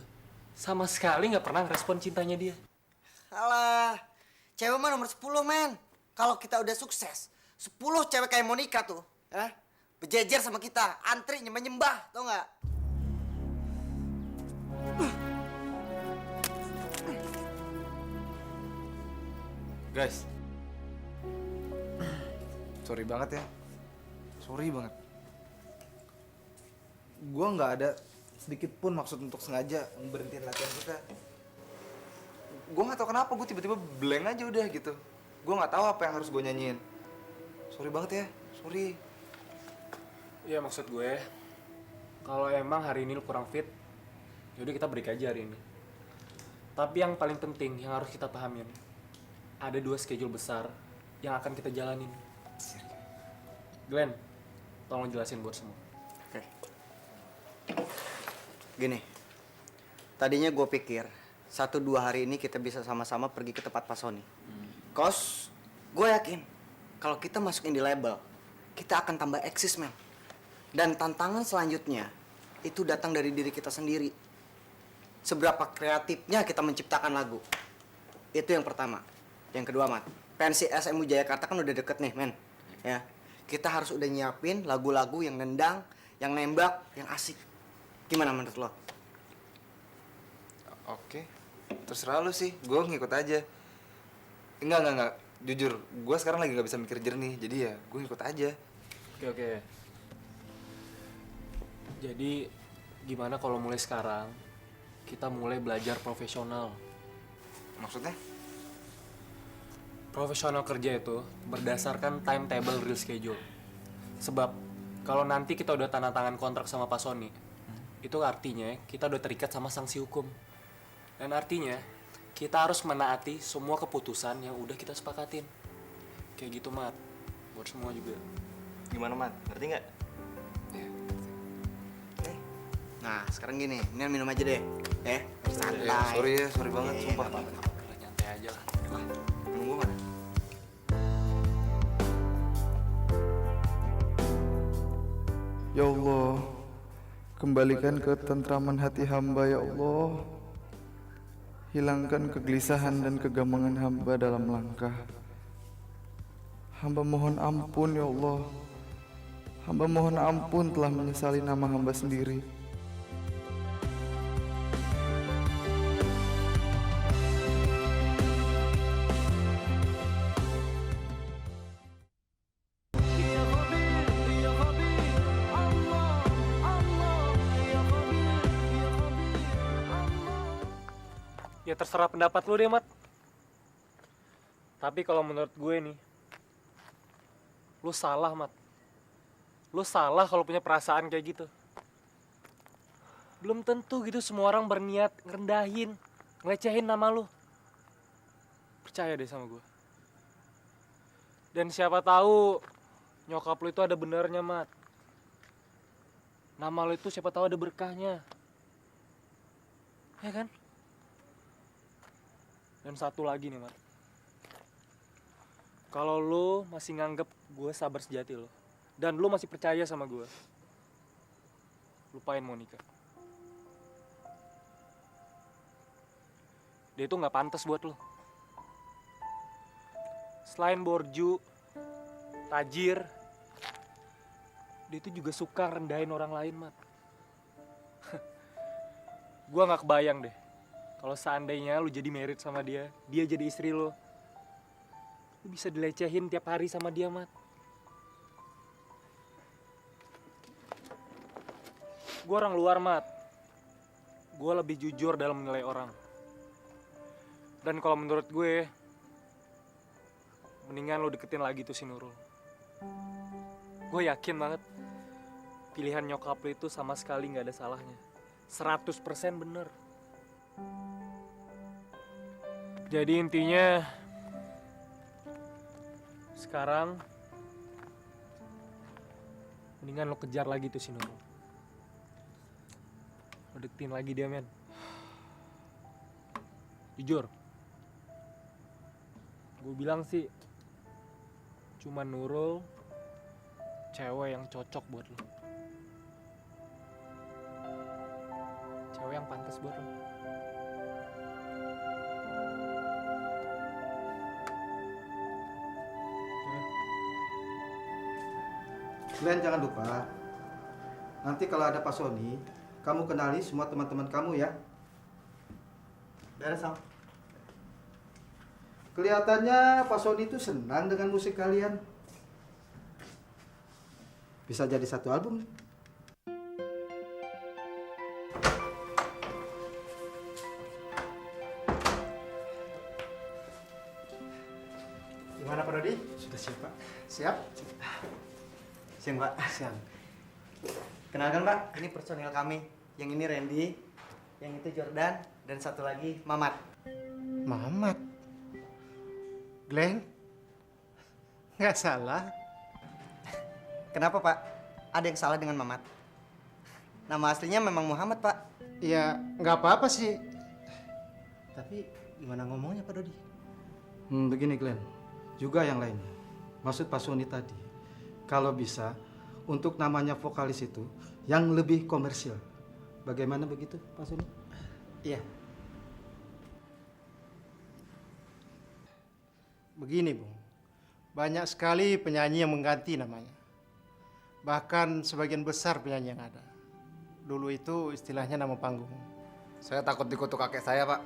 sama sekali nggak pernah ngerespon cintanya dia. Alah, cewek mah nomor 10, men. Kalau kita udah sukses, 10 cewek kayak Monica tuh, ya, berjejer sama kita, antri nyembah-nyembah, tau nggak? Guys, Sorry banget ya. Sorry banget. Gua nggak ada sedikit pun maksud untuk sengaja berhentiin latihan kita. Gua nggak tahu kenapa, gue tiba-tiba blank aja udah gitu. Gua nggak tahu apa yang harus gue nyanyiin. Sorry banget ya, sorry. Iya, maksud gue, kalau emang hari ini lu kurang fit, yaudah kita break aja hari ini. Tapi yang paling penting yang harus kita pahamin, ada 2 schedule besar yang akan kita jalanin. Glenn, tolong jelasin buat semua. Oke. Gini, tadinya gue pikir 1-2 hari ini kita bisa sama-sama pergi ke tempat Pak Sony. Kos, gue yakin kalau kita masukin di label, kita akan tambah eksis, men. Dan tantangan selanjutnya itu datang dari diri kita sendiri. Seberapa kreatifnya kita menciptakan lagu. Itu yang pertama. Yang kedua, Mat, pensi SMU Jayakarta kan udah deket nih, men. Ya, kita harus udah nyiapin lagu-lagu yang nendang, yang nembak, yang asik. Gimana menurut lo? Oke, terserah lu sih. Gue ngikut aja. Enggak. Jujur, gue sekarang lagi nggak bisa mikir jernih. Jadi ya, gue ngikut aja. Oke. Jadi, gimana kalau mulai sekarang kita mulai belajar profesional? Maksudnya? Profesional kerja itu berdasarkan timetable real schedule. Sebab kalau nanti kita udah tanda tangan kontrak sama Pak Sony, itu artinya kita udah terikat sama sanksi hukum. Dan artinya kita harus menaati semua keputusan yang udah kita sepakatin. Kayak gitu, Mat. Buat semua juga. Gimana, Mat? Ngerti nggak? Nah, sekarang gini, ini minum aja deh. Ya, santai. Sorry banget, sumpah. Nyantai aja lah. Minum gue mana? Ya Allah, kembalikan ketentraman hati hamba ya Allah. Hilangkan kegelisahan dan kegambangan hamba dalam langkah. Hamba mohon ampun ya Allah. Hamba mohon ampun telah menyesali nama hamba sendiri. Ya terserah pendapat lu deh, Mat. Tapi kalau menurut gue nih, lu salah, Mat. Lu salah kalau punya perasaan kayak gitu. Belum tentu gitu semua orang berniat ngerendahin, ngelecehin nama lu. Percaya deh sama gue. Dan siapa tahu nyokap lu itu ada benernya, Mat. Nama lu itu siapa tahu ada berkahnya. Ya kan? Dan satu lagi nih, Mat. Kalau lu masih nganggep gue sahabat sejati lo, dan lu masih percaya sama gue, lupain Monica. Dia itu nggak pantas buat lo. Selain borju, tajir, dia itu juga suka rendahin orang lain, Mat. Gua nggak kebayang deh kalau seandainya lu jadi married sama dia, dia jadi istri lu. Lu bisa dilecehin tiap hari sama dia, Mat. Gua orang luar, Mat. Gua lebih jujur dalam menilai orang. Dan kalau menurut gue, mendingan lu deketin lagi tuh si Nurul. Gue yakin banget pilihan nyokap lu itu sama sekali nggak ada salahnya. 100% bener. Jadi intinya sekarang mendingan lo kejar lagi tuh si Nurul. Lo deketin lagi dia, men. Jujur, gue bilang sih cuma Nurul cewek yang cocok buat lo. Cewek yang pantas buat lo. Glenn, jangan lupa, nanti kalau ada Pak Sony, kamu kenali semua teman-teman kamu ya. Beres, Sam. Kelihatannya Pak Sony itu senang dengan musik kalian. Bisa jadi satu album. Gimana Pak Dodi? Sudah siap, Pak. Siap? Siap, Pak. Siap. Kenalkan, Pak, ini personil kami. Yang ini Randy, yang itu Jordan, dan satu lagi Mamat. Mamat? Glenn? Nggak salah. Kenapa, Pak? Ada yang salah dengan Mamat? Nama aslinya memang Muhammad, Pak. Ya, nggak apa-apa sih. Tapi gimana ngomongnya, Pak Dodi? Begini, Glenn. Juga yang lainnya. Maksud Pak Sony tadi, kalau bisa, untuk namanya vokalis itu yang lebih komersil. Bagaimana begitu, Pak Sony? Iya. Begini, Bung. Banyak sekali penyanyi yang mengganti namanya. Bahkan sebagian besar penyanyi yang ada. Dulu itu istilahnya nama panggung. Saya takut dikutuk kakek saya, Pak.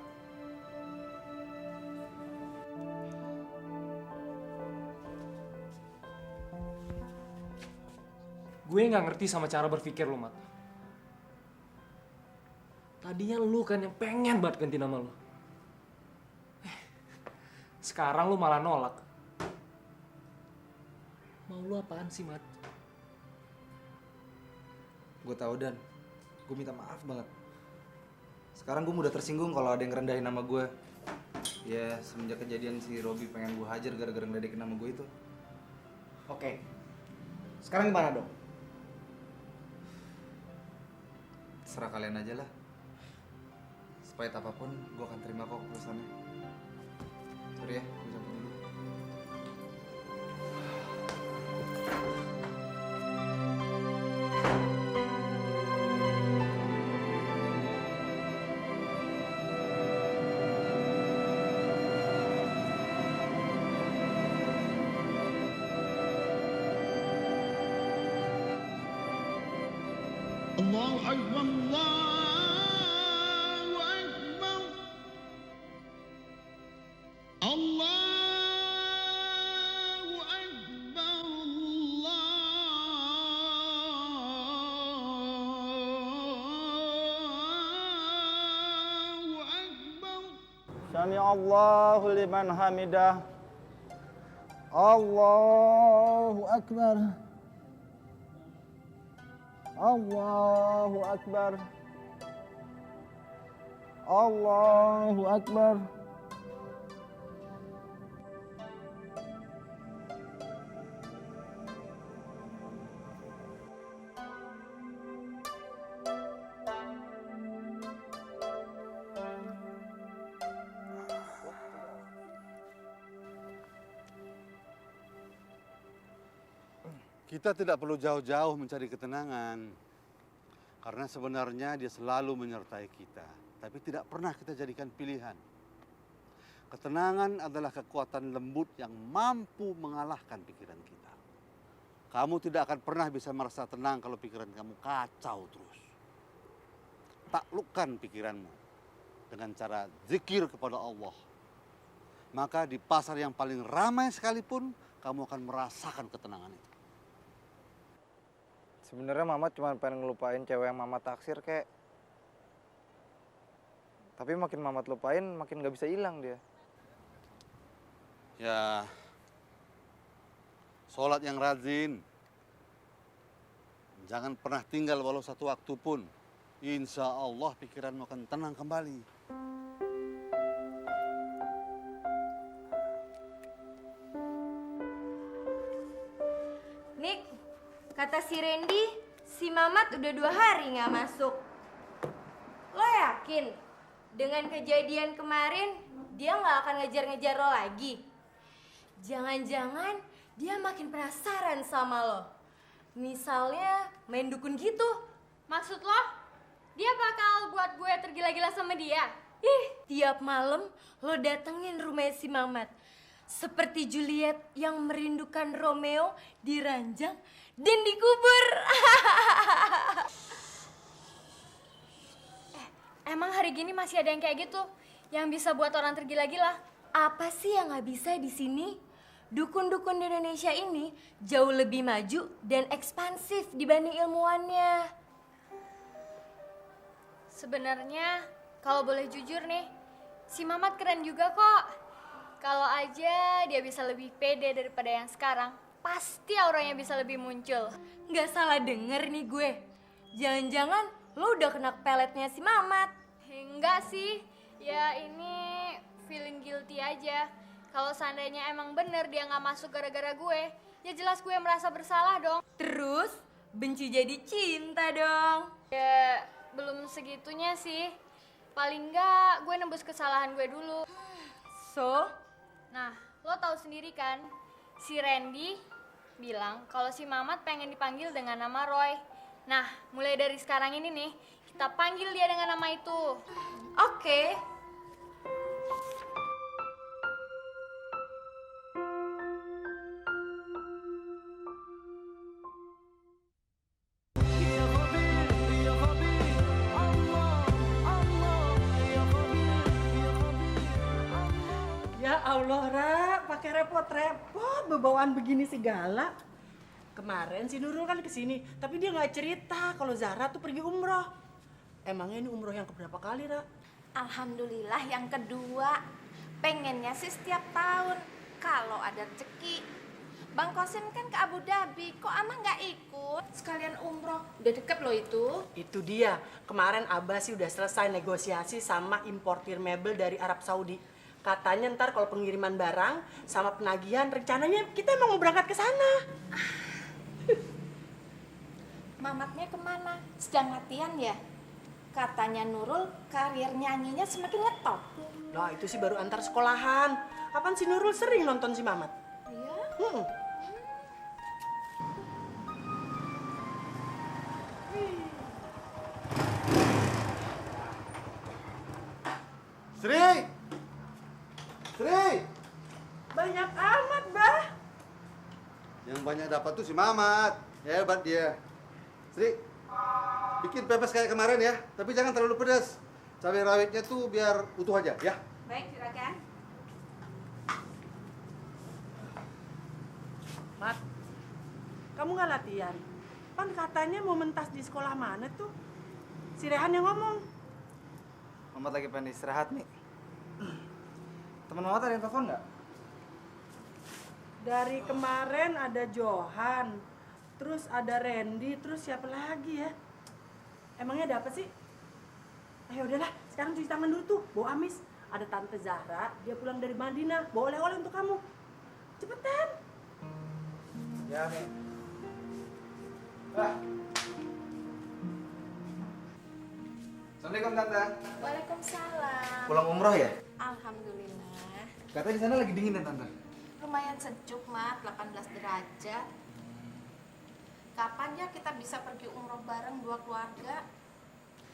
Gue nggak ngerti sama cara berpikir lu, Mat. Tadinya lu kan yang pengen banget ganti nama lu. Sekarang lu malah nolak. Mau lu apaan sih, Mat? Gue tahu, Dan. Gue minta maaf banget. Sekarang gue udah tersinggung kalau ada yang ngerendahin nama gue. Ya, semenjak kejadian si Robby pengen gue hajar gara-gara ngeledekin nama gue itu. Oke. Sekarang gimana, dong? Serah kalian aja lah. Sepahit apapun, gue akan terima kok keputusannya. Sorry ya, gue cabut dulu. الله أكبر الله أكبر الله أكبر الله أكبر Sami Allahu liman hamidah. Allahu Akbar. Allahu Akbar. Allahu Akbar. Kita tidak perlu jauh-jauh mencari ketenangan. Karena sebenarnya dia selalu menyertai kita. Tapi tidak pernah kita jadikan pilihan. Ketenangan adalah kekuatan lembut yang mampu mengalahkan pikiran kita. Kamu tidak akan pernah bisa merasa tenang kalau pikiran kamu kacau terus. taklukkan pikiranmu dengan cara zikir kepada Allah, maka di pasar yang paling ramai sekalipun kamu akan merasakan ketenangan itu. Sebenarnya Mamat cuma pengen ngelupain cewek yang Mamat taksir, kek. Tapi makin Mamat lupain, makin gak bisa hilang dia. Ya, sholat yang rajin. Jangan pernah tinggal walau satu waktu pun. Insya Allah pikiranmu akan tenang kembali. Nik, kata si Randy, si Mamat udah 2 hari nggak masuk. Lo yakin? Dengan kejadian kemarin, dia nggak akan ngejar-ngejar lo lagi? Jangan-jangan dia makin penasaran sama lo. Misalnya main dukun gitu. Maksud lo? Dia bakal buat gue tergila-gila sama dia? Ih, tiap malam lo datengin rumah si Mamat. Seperti Juliet yang merindukan Romeo diranjang dan dikubur. Emang hari gini masih ada yang kayak gitu? Yang bisa buat orang tergila-gila? Apa sih yang nggak bisa di sini? Dukun-dukun di Indonesia ini jauh lebih maju dan ekspansif dibanding ilmuwannya. Sebenarnya kalau boleh jujur nih, si Mamat keren juga kok. Kalau aja dia bisa lebih pede daripada yang sekarang, pasti auranya bisa lebih muncul. Nggak salah denger nih gue. Jangan-jangan lo udah kena peletnya si Mamat. Enggak sih, ya ini feeling guilty aja. Kalau seandainya emang bener dia nggak masuk gara-gara gue, ya jelas gue merasa bersalah dong. Terus benci jadi cinta dong. Ya belum segitunya sih. Paling nggak gue nembus kesalahan gue dulu. So? Nah, lo tahu sendiri kan, si Randy bilang kalau si Mamat pengen dipanggil dengan nama Roy. Nah, mulai dari sekarang ini nih, kita panggil dia dengan nama itu. Oke. Ya Allah, Ra, pakai repot-repot bawaan begini segala. Kemarin si Nurul kan kesini, tapi dia nggak cerita kalau Zahra tuh pergi umroh. Emangnya ini umroh yang keberapa kali, Ra? Alhamdulillah yang kedua. Pengennya sih setiap tahun kalau ada rezeki. Bang Kosim kan ke Abu Dhabi, kok Amah nggak ikut? Sekalian umroh, udah deket loh itu. Itu dia, kemarin Abah sih udah selesai negosiasi sama importir mebel dari Arab Saudi. Katanya ntar kalau pengiriman barang sama penagihan, rencananya kita emang mau berangkat ke sana. Mamatnya kemana? Sedang latihan ya? Katanya Nurul karir nyanyinya semakin ngetop. Nah itu sih baru antar sekolahan. Kapan si Nurul sering nonton si Mamat? Iya? Sri! Sri! Banyak amat, Bah. Yang banyak dapat tuh si Mamat. Hebat dia. Sri, bikin pepes kayak kemarin ya, tapi jangan terlalu pedas. Cabai rawitnya tuh biar utuh aja, ya. Baik, silakan. Mat, kamu nggak latihan? Pan katanya mau mentas di sekolah mana tuh? Si Rehan yang ngomong. Mamat lagi pengen istirahat nih. Teman Mamat ada yang telepon nggak? Dari kemarin ada Johan, terus ada Randy, terus siapa lagi ya? Emangnya ada apa sih? Ayo udahlah, sekarang cuci tangan dulu tuh, bawa amis. Ada Tante Zahra, dia pulang dari Madinah, bawa oleh-oleh untuk kamu. Cepetan. Ya, nih. Assalamualaikum Tante. Waalaikumsalam. Pulang umroh ya? Alhamdulillah. Katanya di sana lagi dingin ya Tante. Lumayan sejuk, Mat, 18 derajat. Kapan ya kita bisa pergi umroh bareng dua keluarga?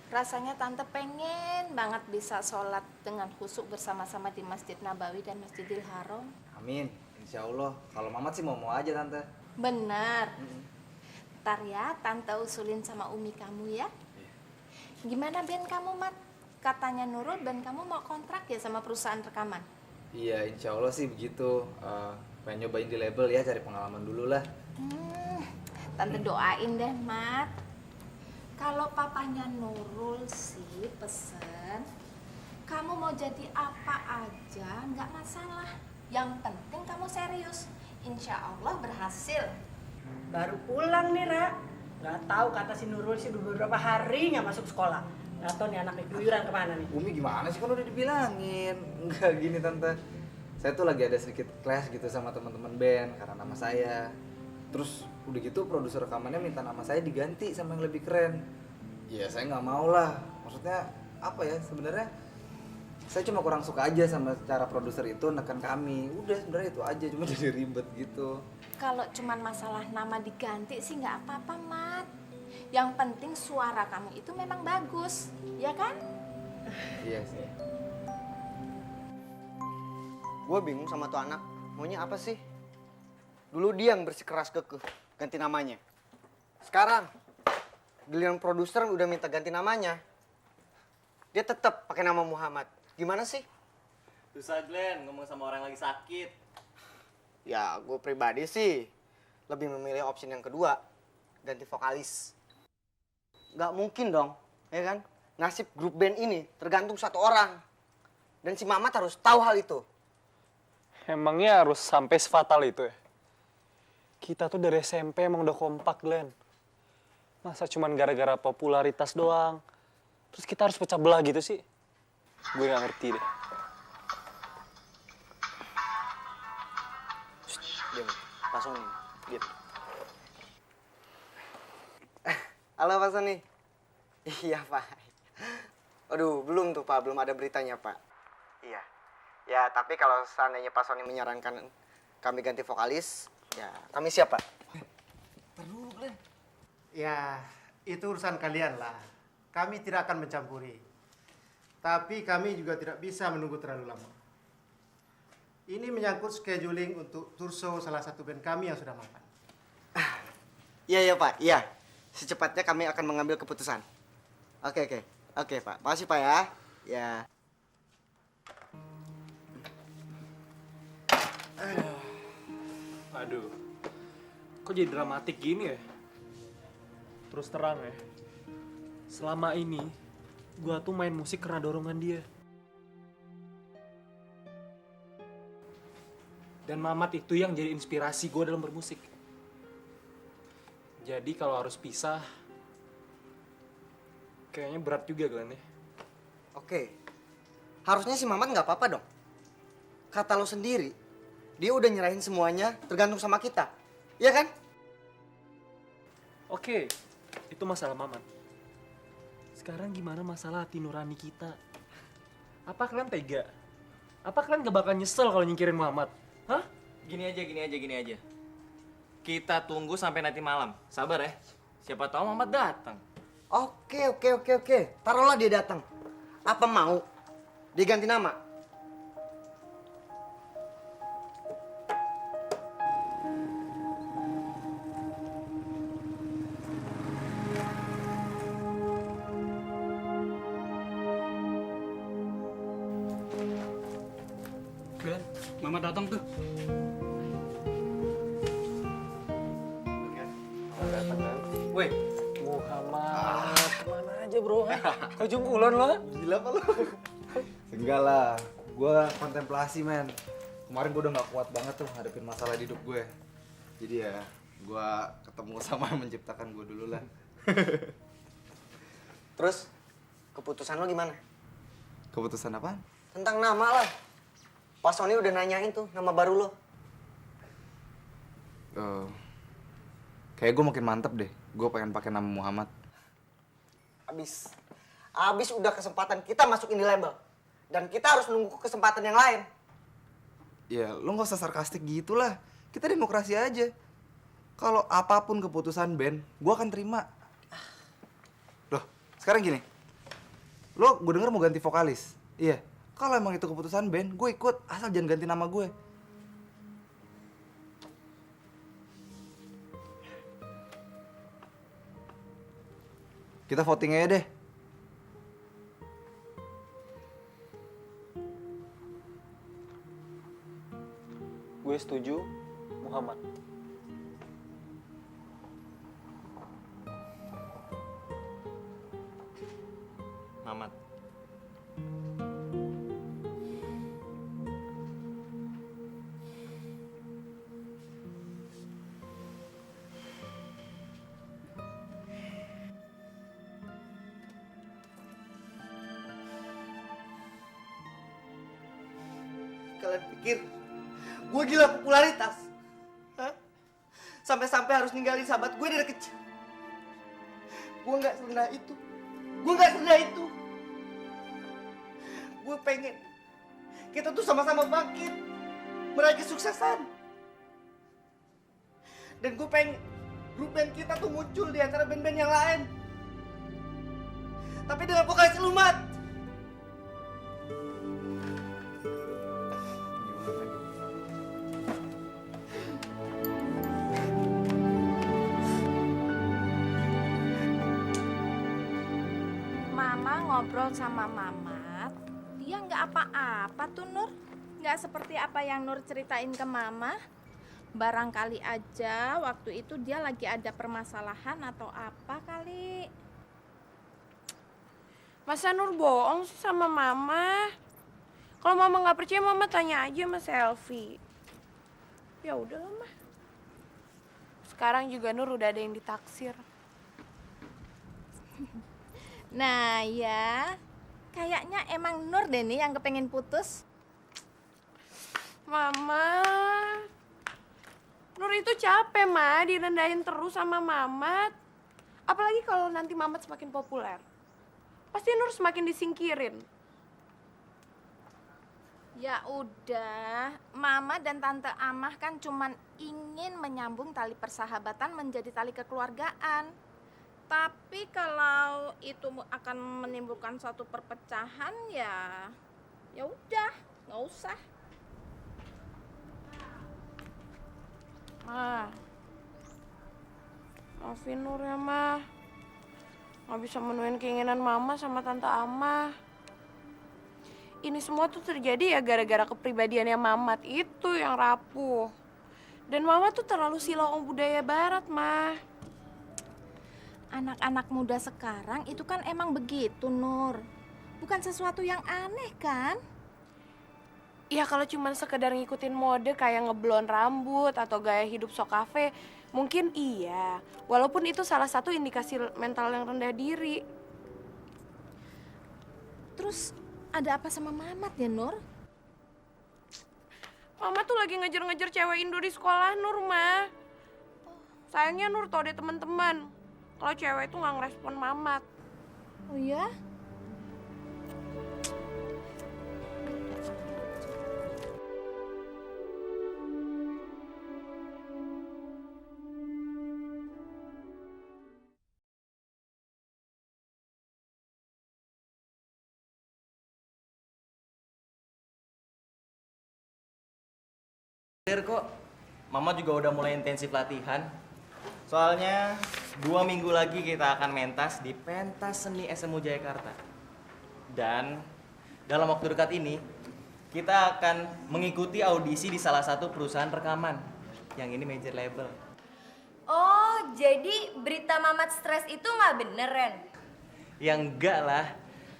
Rasanya Tante pengen banget bisa sholat dengan khusyuk bersama-sama di Masjid Nabawi dan Masjidil Haram. Amin. Insya Allah. Kalau Mamat sih mau aja Tante. Benar. Ntar ya, Tante usulin sama Umi kamu ya. Gimana band kamu, Mat? Katanya Nurul band kamu mau kontrak ya sama perusahaan rekaman? Iya, insya Allah sih begitu. Pengen nyobain di label ya, cari pengalaman dulu lah. Tante doain deh, Mat. Kalau papanya Nurul sih pesen, kamu mau jadi apa aja nggak masalah. Yang penting kamu serius. Insya Allah berhasil. Baru pulang nih, Ra. Nggak tahu kata si Nurul sih udah beberapa hari nggak masuk sekolah. Nggak tahu nih anaknya keluyuran kemana nih. Umi gimana sih, kan udah dibilangin. Enggak gini tante. Saya tuh lagi ada sedikit clash gitu sama teman-teman band karena nama saya. Terus udah gitu produser rekamannya minta nama saya diganti sama yang lebih keren. Ya saya nggak mau lah. Maksudnya apa ya, sebenarnya saya cuma kurang suka aja sama cara produser itu neken kami. Udah sebenarnya itu aja, cuma jadi ribet gitu. Kalau cuman masalah nama diganti sih nggak apa-apa, Mat. Yang penting suara kamu itu memang bagus, ya kan? Iya sih. Gue bingung sama tuh anak. Maunya apa sih? Dulu dia yang bersikeras kekeh ganti namanya. Sekarang giliran produser udah minta ganti namanya, dia tetap pakai nama Muhammad. Gimana sih? Susah Glenn, ngomong sama orang lagi sakit. Ya gue pribadi sih lebih memilih opsi yang kedua, ganti vokalis. Gak mungkin dong, ya kan? Nasib grup band ini tergantung satu orang. Dan si Mamat harus tahu hal itu. Emangnya harus sampai sefatal itu ya? Kita tuh dari SMP emang udah kompak, Glenn. Masa cuman gara-gara popularitas doang? Terus kita harus pecah belah gitu sih? Gue gak ngerti deh. Diam, Pak Sony, diam. Halo Pak Sony. Iya Pak. Aduh, belum tuh Pak, belum ada beritanya Pak. Iya. Ya, tapi kalau seandainya Pak Sony menyarankan kami ganti vokalis, ya kami siap Pak. Dulu Glenn. Ya, itu urusan kalian lah. Kami tidak akan mencampuri. Tapi kami juga tidak bisa menunggu terlalu lama. Ini menyangkut scheduling untuk tour show salah satu band kami yang sudah mapan. Iya Pak, iya. Secepatnya kami akan mengambil keputusan. Oke Pak. Makasih Pak ya. Ya. Aduh, kok jadi dramatik gini ya? Terus terang ya, selama ini gua tuh main musik karena dorongan dia. Dan Mamat itu yang jadi inspirasi gue dalam bermusik. Jadi kalau harus pisah, kayaknya berat juga Glenn ya. Oke. Harusnya si Mamat nggak apa-apa dong. Kata lo sendiri, dia udah nyerahin semuanya tergantung sama kita. Iya kan? Oke, itu masalah Mamat. Sekarang gimana masalah hati nurani kita? Apa kalian tega? Apa kalian gak bakal nyesel kalau nyingkirin Mamat? Hah? Gini aja. Kita tunggu sampai nanti malam. Sabar ya. Siapa tahu Mamat datang. Oke. Taruhlah dia datang. Apa mau diganti nama? Glenn, Mamat datang tuh. Woi, Muhammad, kemana aja bro? Kau jungkulan lo? Gila apa lo? Enggak lah, gue kontemplasi men. Kemarin gue udah gak kuat banget tuh hadapin masalah di hidup gue. Jadi ya, gue ketemu sama yang menciptakan gue dulu lah. Terus, keputusan lo gimana? Keputusan apaan? Tentang nama lah. Pak Sony udah nanyain tuh nama baru lo. Kayak gue makin mantep deh. Gue pengen pakai nama Muhammad. Abis udah kesempatan kita masuk ini label. Dan kita harus nunggu kesempatan yang lain. Ya, lo gak usah sarkastik gitu lah. Kita demokrasi aja. Kalau apapun keputusan band, gue akan terima. Loh, sekarang gini. Lo, gue denger mau ganti vokalis. Iya. Kalau emang itu keputusan band, gue ikut. Asal jangan ganti nama gue. Kita voting aja deh. setuju, Muhammad. Mamat. Kalian pikir gue gila popularitas? Hah? Sampai-sampai harus ninggalin sahabat gue dari kecil. Gue nggak serendah itu. Gue nggak serendah itu. Gue pengen kita tuh sama-sama bangkit, meraih kesuksesan. Dan gue pengen grup band kita tuh muncul di antara band-band yang lain. Tapi dengan vokalis Lumat. Mama ngobrol sama Mamat, dia nggak apa-apa tuh Nur. Nggak seperti apa yang Nur ceritain ke Mama. Barangkali aja waktu itu dia lagi ada permasalahan atau apa kali. Masa Nur bohong sih sama Mama? Kalau Mama nggak percaya, Mama tanya aja sama Selfie. Ya udahlah, Mah. Sekarang juga Nur udah ada yang ditaksir. Nah ya, kayaknya emang Nur deh nih yang kepengen putus. Mama, Nur itu capek, Ma, direndahin terus sama Mamat. Apalagi kalau nanti Mamat semakin populer. Pasti Nur semakin disingkirin. Ya udah, Mama dan Tante Amah kan cuman ingin menyambung tali persahabatan menjadi tali kekeluargaan. Tapi kalau itu akan menimbulkan suatu perpecahan ya udah, nggak usah. Ma, maafin Nur ya, Ma. Nggak bisa menuhin keinginan Mama sama Tante Amah. Ini semua tuh terjadi ya gara-gara kepribadiannya Mamat itu yang rapuh. Dan Mama tuh terlalu silau budaya barat, Ma. Anak-anak muda sekarang itu kan emang begitu, Nur. Bukan sesuatu yang aneh, kan? Ya kalau cuma sekedar ngikutin mode kayak ngeblon rambut atau gaya hidup sok kafe, mungkin iya. Walaupun itu salah satu indikasi mental yang rendah diri. Terus ada apa sama Mamat ya, Nur? Mama tuh lagi ngejar-ngejar cewek Indo di sekolah, Nur, Ma. Sayangnya Nur tau deh teman-teman, kalau cewek itu nggak ngerespon Mamat. Oh ya? Kok, Mama juga udah mulai intensif latihan. Soalnya 2 minggu lagi kita akan mentas di pentas seni SMU Jayakarta. Dan dalam waktu dekat ini kita akan mengikuti audisi di salah satu perusahaan rekaman. Yang ini major label. Oh, jadi berita Mamat stres itu nggak bener, Ren? Ya enggak lah.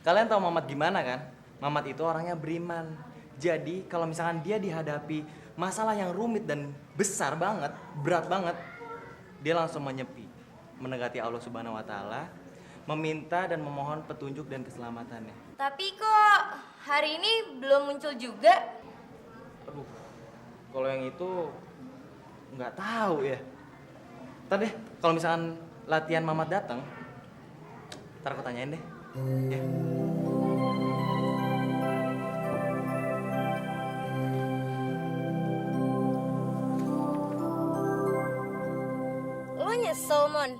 Kalian tahu Mamat gimana kan? Mamat itu orangnya beriman. Jadi kalau misalkan dia dihadapi masalah yang rumit dan besar banget, berat banget, dia langsung menyepi, mendekati Allah Subhanahu wa Ta'ala, meminta dan memohon petunjuk dan keselamatannya. Tapi kok hari ini belum muncul juga? Aduh, kalau yang itu nggak tahu ya. Ntar deh, kalau misalkan latihan Mamat datang, ntar aku tanyain deh. Ya. Lo nyesel, Mon?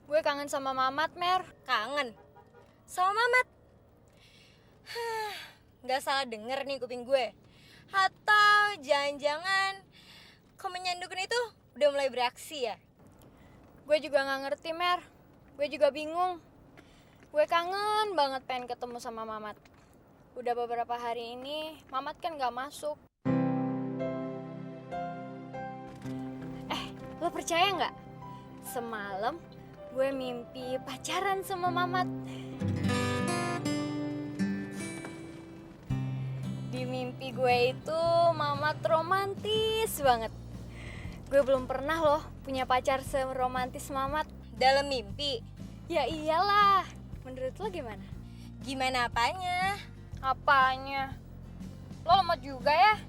Gue kangen sama Mamat, Mer. Kangen? Sama Mamat? Gak salah denger nih kuping gue. Atau jangan-jangan komen dukun itu udah mulai beraksi ya? Gue juga gak ngerti, Mer. Gue juga bingung. Gue kangen banget pengen ketemu sama Mamat. Udah beberapa hari ini, Mamat kan gak masuk. Lo percaya nggak? Semalam gue mimpi pacaran sama Mamat. Di mimpi gue itu Mamat romantis banget. Gue belum pernah loh punya pacar seromantis Mamat. Dalam mimpi? Ya iyalah. Menurut lo gimana? Gimana apanya? Apanya? Lo lemot juga ya?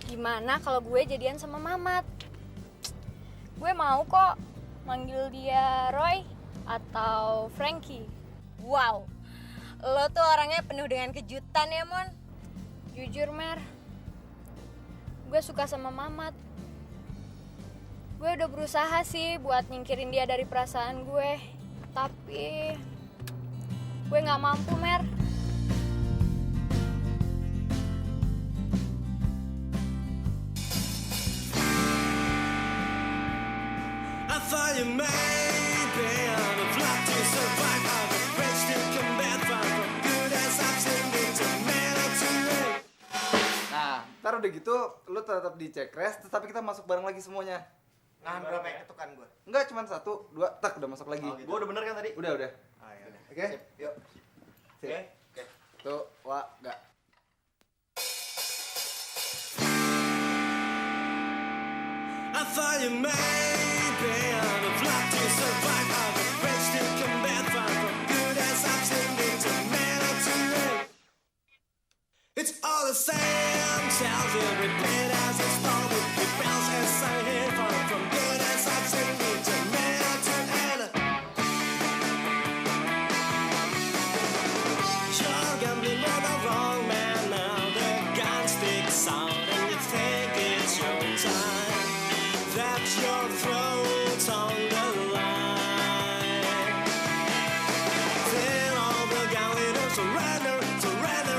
Gimana kalau gue jadian sama Mamat? Gue mau kok manggil dia Roy atau Frankie. Wow, lo tuh orangnya penuh dengan kejutan ya, Mon. Jujur, Mer, gue suka sama Mamat. Gue udah berusaha sih buat nyingkirin dia dari perasaan gue. Tapi gue gak mampu, Mer. I thought you maybe I'd have loved to survive. I've been rich to combat far from good as I've seen it to matter to me. Nah, ntar udah gitu, lu tetap di check rest, tapi kita masuk bareng lagi semuanya. Nahan berapa yang ketukan gue? Enggak, cuma 1, 2, tak udah masuk lagi. Oh, gitu. Gue udah bener kan tadi? Udah. Ah, ya udah. Oke? Sip, yuk. Sip. Oke. Tuh, wah, enggak. I thought you maybe I'd have loved to survive. I've been rich to combat far from good as I've seen it to matter to me. It's all the same, tells you repeat as it's started. It bounce as I hear far from good as I've seen it to matter to end. You're gambling on the wrong man now. The gun sticks out and you think it's your time. That your throat's on the line. Then all the galleys surrender,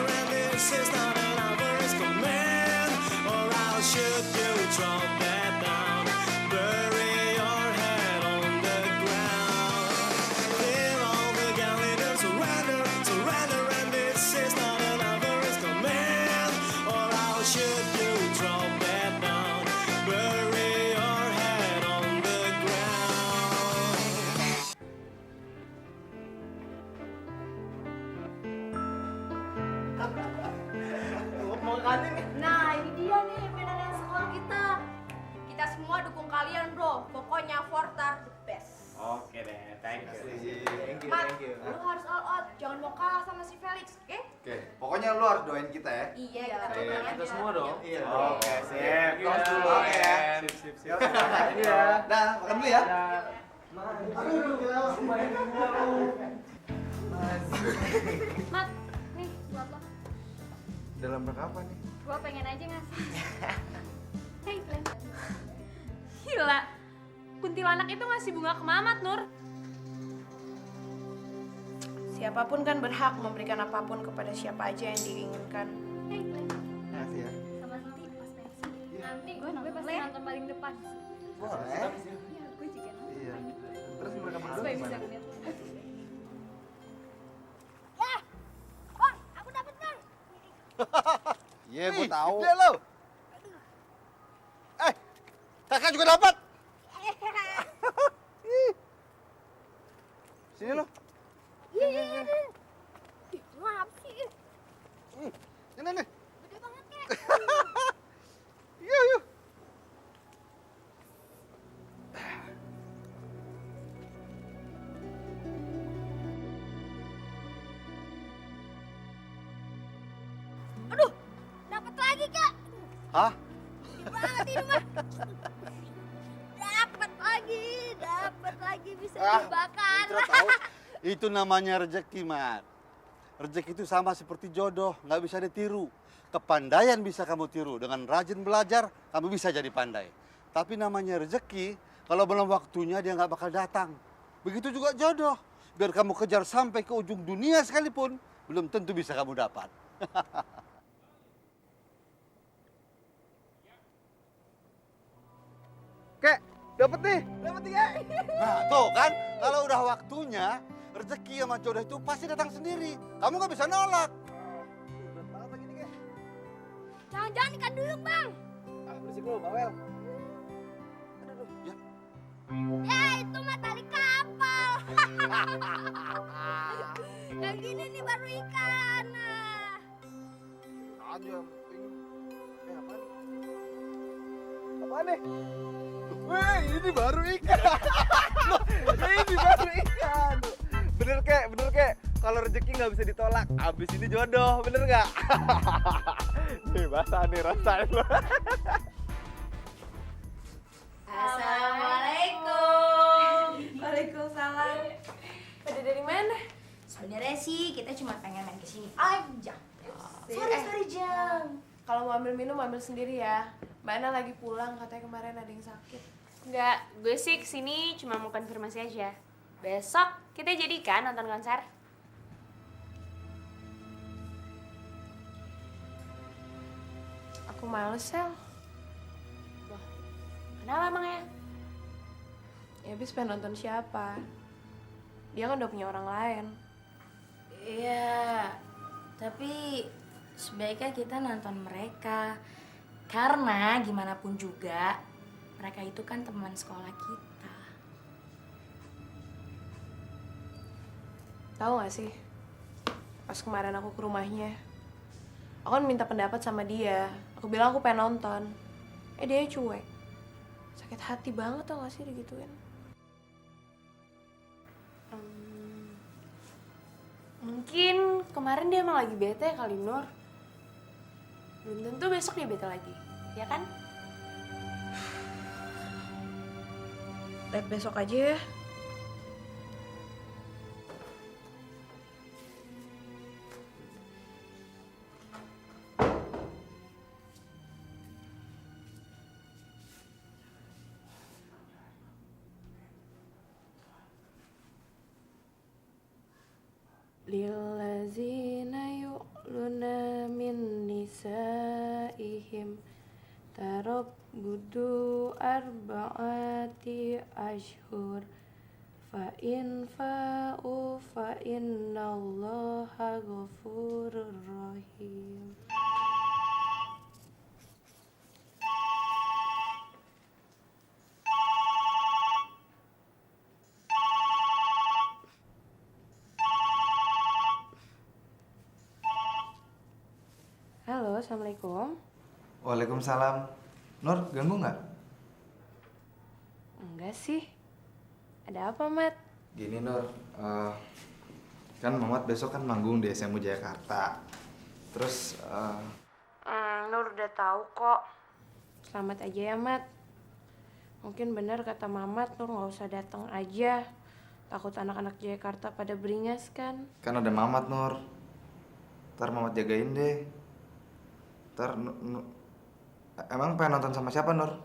and this is not an avarice command. Or I'll shoot you, drop that down, bury your head on the ground. Then all the galleys surrender, and this is not an avarice command. Or I'll shoot you, drop that down, bury your head on the ground. Mau kantin nih? Nah, ini dia nih mainan sekolah kita. Kita semua dukung kalian, bro. Pokoknya Fortar the best. Oke deh, thank you. Mat, lu harus all out. Jangan mau kalah sama si Felix, oke? Oke, pokoknya lu harus doain kita ya. Iya, kita Iya, doain kita aja. semua dong. Iya. Oke, sip. Tos dulu ya. Sip. Yuk, makan ya. Dah, makan dulu ya. Mat, nih buat lo. Dalam rangka apa nih? Gue pengen aja ngasih. Hey, Glenn. Gila. Kuntilanak itu ngasih bunga ke Mamat, Nur. Siapapun kan berhak memberikan apapun kepada siapa aja yang diinginkan. Hey, Glenn. Makasih ya. Sama nanti pas pensi. Nanti gue pasti nonton paling depan. Boleh. Iya, gue juga nonton. Iya. Terus mereka berdua Supaya bisa gimana? ngeliat. Iya, gue tahu. Gede lo. Kakak juga dapat. Sini lo. Iya. Ngap sih. Ini. Gede banget ya. Yuk. Aduh, dapat lagi, Kak. Hah? Gede banget ini mah. Dapat lagi bisa dibakar. Tidak tahu. Itu namanya rezeki, Mat. Rezeki itu sama seperti jodoh, nggak bisa ditiru. Kepandaian bisa kamu tiru. Dengan rajin belajar, kamu bisa jadi pandai. Tapi namanya rezeki, kalau belum waktunya dia nggak bakal datang. Begitu juga jodoh. Biar kamu kejar sampai ke ujung dunia sekalipun, belum tentu bisa kamu dapat. Kek, dapet nih. Dapet nih, Nah, tuh kan, kalau udah waktunya, rezeki sama jodoh itu pasti datang sendiri. Kamu nggak bisa nolak. Jangan-jangan ikan duyung, Bang. Berisik lu, bawel. Yang gini nih baru ikan. Aja apa nih? Apa nih? Wih, ini baru ikan. Ini baru ikan. Bener kek. Kalau rezeki nggak bisa ditolak, abis ini jodoh, bener nggak? Nih basah nih, rasain lo. Assalamualaikum. Waalaikumsalam. Pada dari mana? Sebenarnya sih kita cuma pengen main kesini aja. Sorry Jang. Kalau mau ambil minum ambil sendiri ya. Mbak Ana lagi pulang, katanya kemarin ada yang sakit. Enggak, gue sih kesini cuma mau konfirmasi aja. Besok kita jadikan nonton konser. Aku males, Sel. Kenapa emangnya? Ya habis pengen nonton siapa? Dia kan udah punya orang lain. Iya, tapi sebaiknya kita nonton mereka. Karena gimana pun juga, mereka itu kan teman sekolah kita. Tahu gak sih? Pas kemarin aku ke rumahnya, aku kan minta pendapat sama dia. Aku bilang aku pengen nonton. Dia cuek. Sakit hati banget tau gak sih digituin. Mungkin kemarin dia emang lagi bete kali, Nur. Belum tentu besok dia bete lagi, ya kan? Lihat besok aja ya. Lillazina yu'luna min nisaihim tarabbudu arba'ati ashhur fa in fa'u fa innallaha ghafurur rahim. Halo, assalamualaikum. Waalaikumsalam. Nur, ganggu nggak? Enggak sih. Ada apa, Mat? Gini Nur, kan Mamat besok kan manggung di SMU Jakarta. Terus, Nur udah tahu kok. Selamat aja ya, Mat. Mungkin benar kata Mamat, Nur nggak usah datang aja. Takut anak-anak Jakarta pada beringas kan. kan ada Mamat Nur. Ntar Mamat jagain deh. Ntar, emang pengen nonton sama siapa Nur?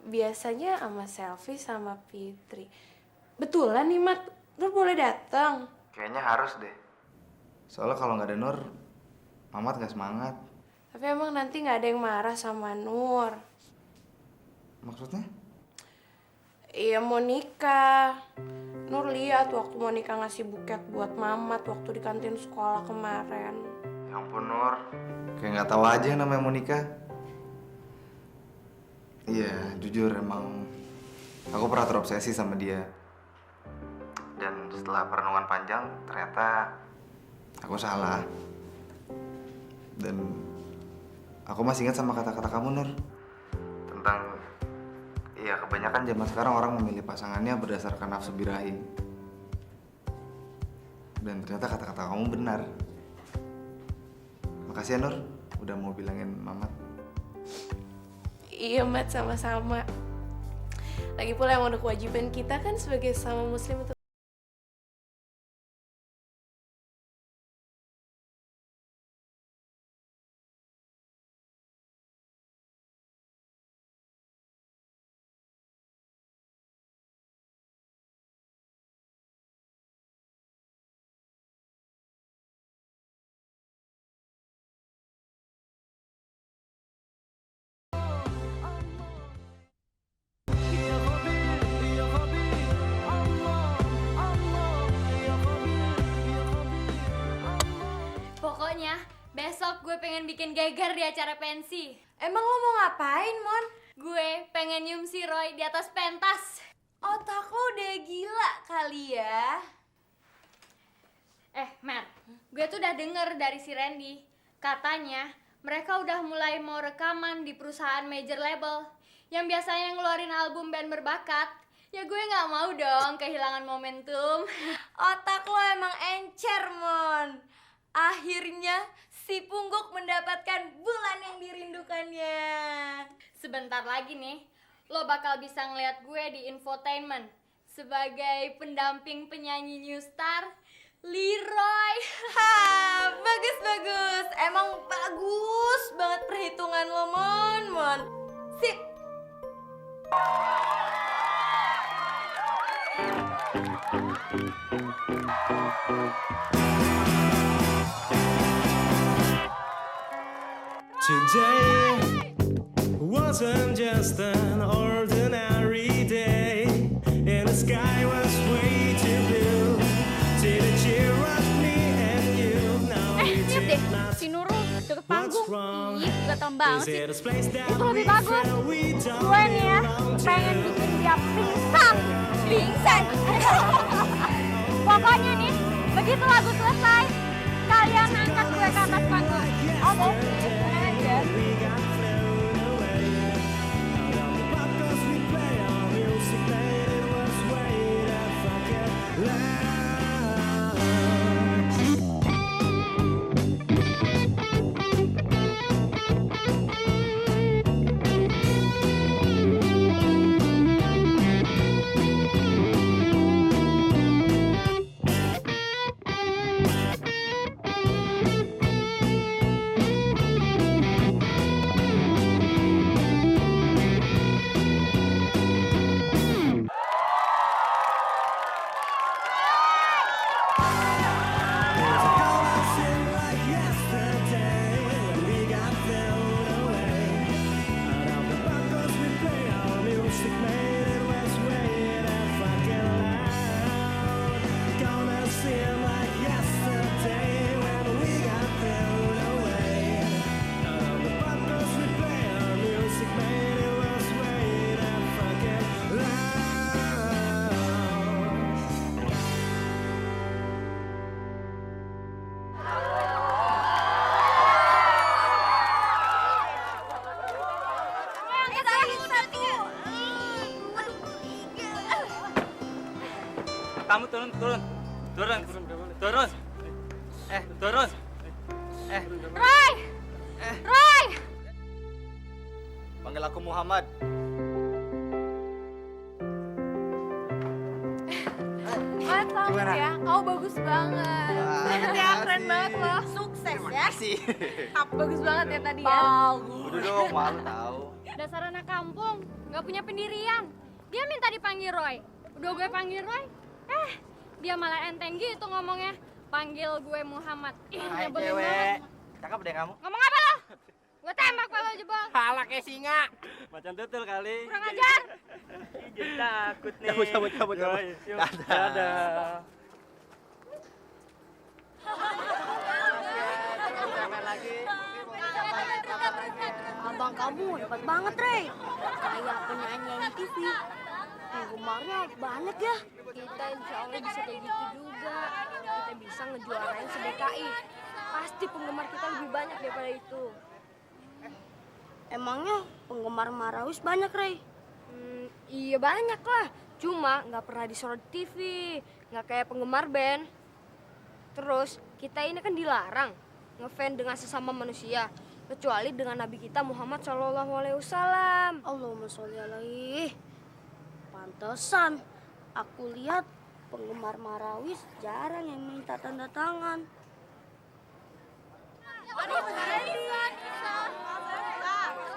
Biasanya sama Selfie sama Fitri. Betulan nih, Mat. Nur boleh datang. Kayaknya harus deh. Soalnya kalau nggak ada Nur, Mamat nggak semangat. Tapi emang nanti nggak ada yang marah sama Nur. Maksudnya? Iya, mau nikah. Nur lihat waktu mau nikah ngasih buket buat Mamat waktu di kantin sekolah kemarin. Ya ampun Nur, kayak nggak tahu aja namanya mau nikah. Iya, jujur emang aku pernah terobsesi sama dia. Dan setelah perenungan panjang, ternyata aku salah. Dan aku masih ingat sama kata-kata kamu Nur. Tentang, iya kebanyakan zaman sekarang orang memilih pasangannya berdasarkan nafsu birahi. Dan ternyata kata-kata kamu benar. Makasih ya Nur, udah mau bilangin Mamat. Iya, Mat, sama-sama. Lagi pula yang udah kewajiban kita kan sebagai sesama muslim itu. Pokoknya besok gue pengen bikin geger di acara pensi. Emang lo mau ngapain, Mon? Gue pengen nyium si Roy di atas pentas. Otak lo udah gila kali ya. Mer, gue tuh udah denger dari si Randy. Katanya mereka udah mulai mau rekaman di perusahaan major label yang biasanya ngeluarin album band berbakat. Ya gue nggak mau dong kehilangan momentum. Otak lo emang encer, Mon. Akhirnya si Pungguk mendapatkan bulan yang dirindukannya. Sebentar lagi nih, lo bakal bisa ngeliat gue di infotainment sebagai pendamping penyanyi New Star, Leroy. Bagus. Emang bagus banget perhitungan lo, Mon. Sip. Today wasn't just an ordinary day, and the sky was way too blue. Till it cheer up me and you. Now we Lihat deh, si Nurul deket panggung. Ih, gatel banget sih. Itu lebih bagus. Gue nih ya, pengen bikin dia pingsan. Pokoknya nih, begitu lagu selesai, kalian angkat gue ke atas panggung. Oke? Aja. Kamu turun. Turun. Roy! Panggil aku Muhammad. Selamat ya, kau bagus banget. Selamat ya, keren banget loh. Sukses ya. Bagus banget ya tadi ya. Udah dong, malu tahu. Dasar anak kampung, nggak punya pendirian. Dia minta dipanggil Roy. Udah gue panggil Roy, dia malah enteng gitu ngomongnya. Panggil gue Muhammad. Hai Nyebelin cewek. banget. Cakep deh kamu. Ngomong apa lo? Gue tembak kalau jebol. Halak kayak singa. Macan tutul kali. Kurang ajar. Jadi takut nih. Cabut. Dadah. Abang kamu hebat banget, Rey. Kayak penyanyi TV. Penggemarnya banyak ya. Kita insya Allah bisa kayak gitu juga. Kita bisa ngejuarain se-DKI. Pasti penggemar kita lebih banyak daripada itu. Emangnya penggemar Marawis banyak, Rey? Iya banyak lah. Cuma nggak pernah disorot TV. Nggak kayak penggemar band. Terus kita ini kan dilarang ngefans dengan sesama manusia. Kecuali dengan Nabi kita Muhammad SAW. Allahumma sholli alaihi. Pantesan aku lihat penggemar Marawis jarang yang minta tanda tangan.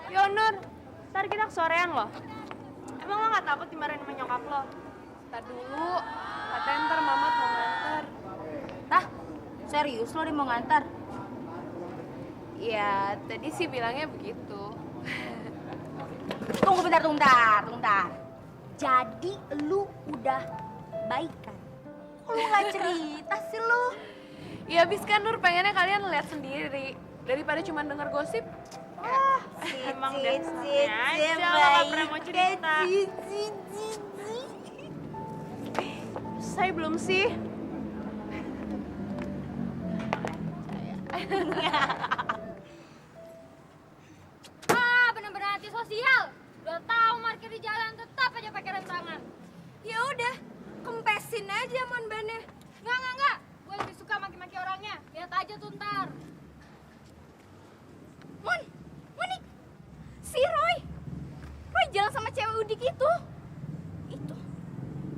Yo Nur, ntar kita kesorean loh. Emang lo gak takut dimarahin sama nyokap lo? Ntar dulu, katanya ntar Mamat mau nganter. Serius lo dia mau ngantar? Ya, tadi sih bilangnya begitu. Tunggu bentar. Jadi lu udah baikan? Kok lu gak cerita sih lu? Ya abis kan Nur pengennya kalian lihat sendiri. Daripada cuma denger gosip. Emang dasarnya aja lo gak pernah mau cerita. Saya belum sih. Bener-bener anti sosial. Udah tahu parkir di jalan tetap aja pakai rem tangan. Ya udah, kempesin aja mon bannya. Enggak. Gue lebih suka maki-maki orangnya. Lihat aja tuh ntar. Mon, nih, si Roy jalan sama cewek udik itu.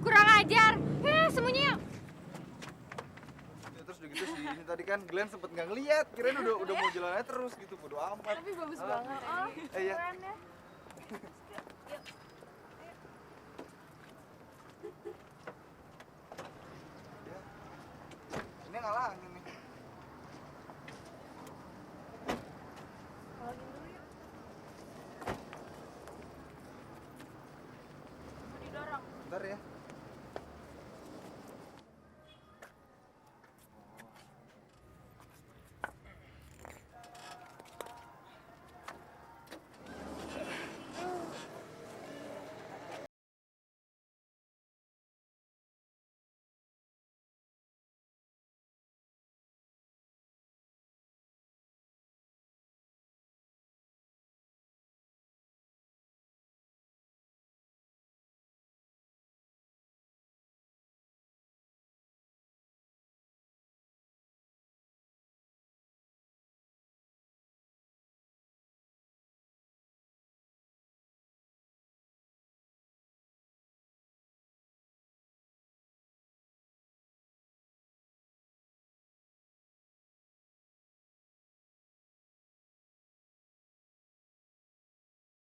Kurang ajar. Sembunyi yuk. Ya, terus udah gitu sih, ini tadi kan Glenn sempet nggak ngeliat, kirain udah mau jalan aja terus gitu, bodo amat. Tapi bagus Ah. banget. Oh, Iya. keren ya. Ini ngalangin nih. Bentar ya.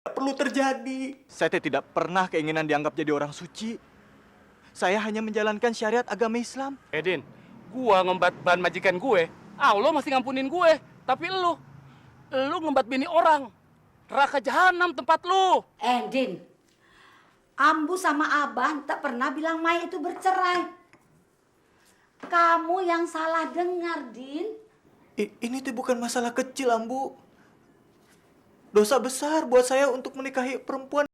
Perlu terjadi. Saya tidak pernah keinginan dianggap jadi orang suci. Saya hanya menjalankan syariat agama Islam. Edin, gua ngembat ban majikan gue, Allah masih ngampunin gue. Tapi lu ngembat bini orang. Neraka jahanam tempat lu. Din, Ambu sama Abah tak pernah bilang Mai itu bercerai. Kamu yang salah dengar, Din. Ini tuh bukan masalah kecil, Ambu. Dosa besar buat saya untuk menikahi perempuan.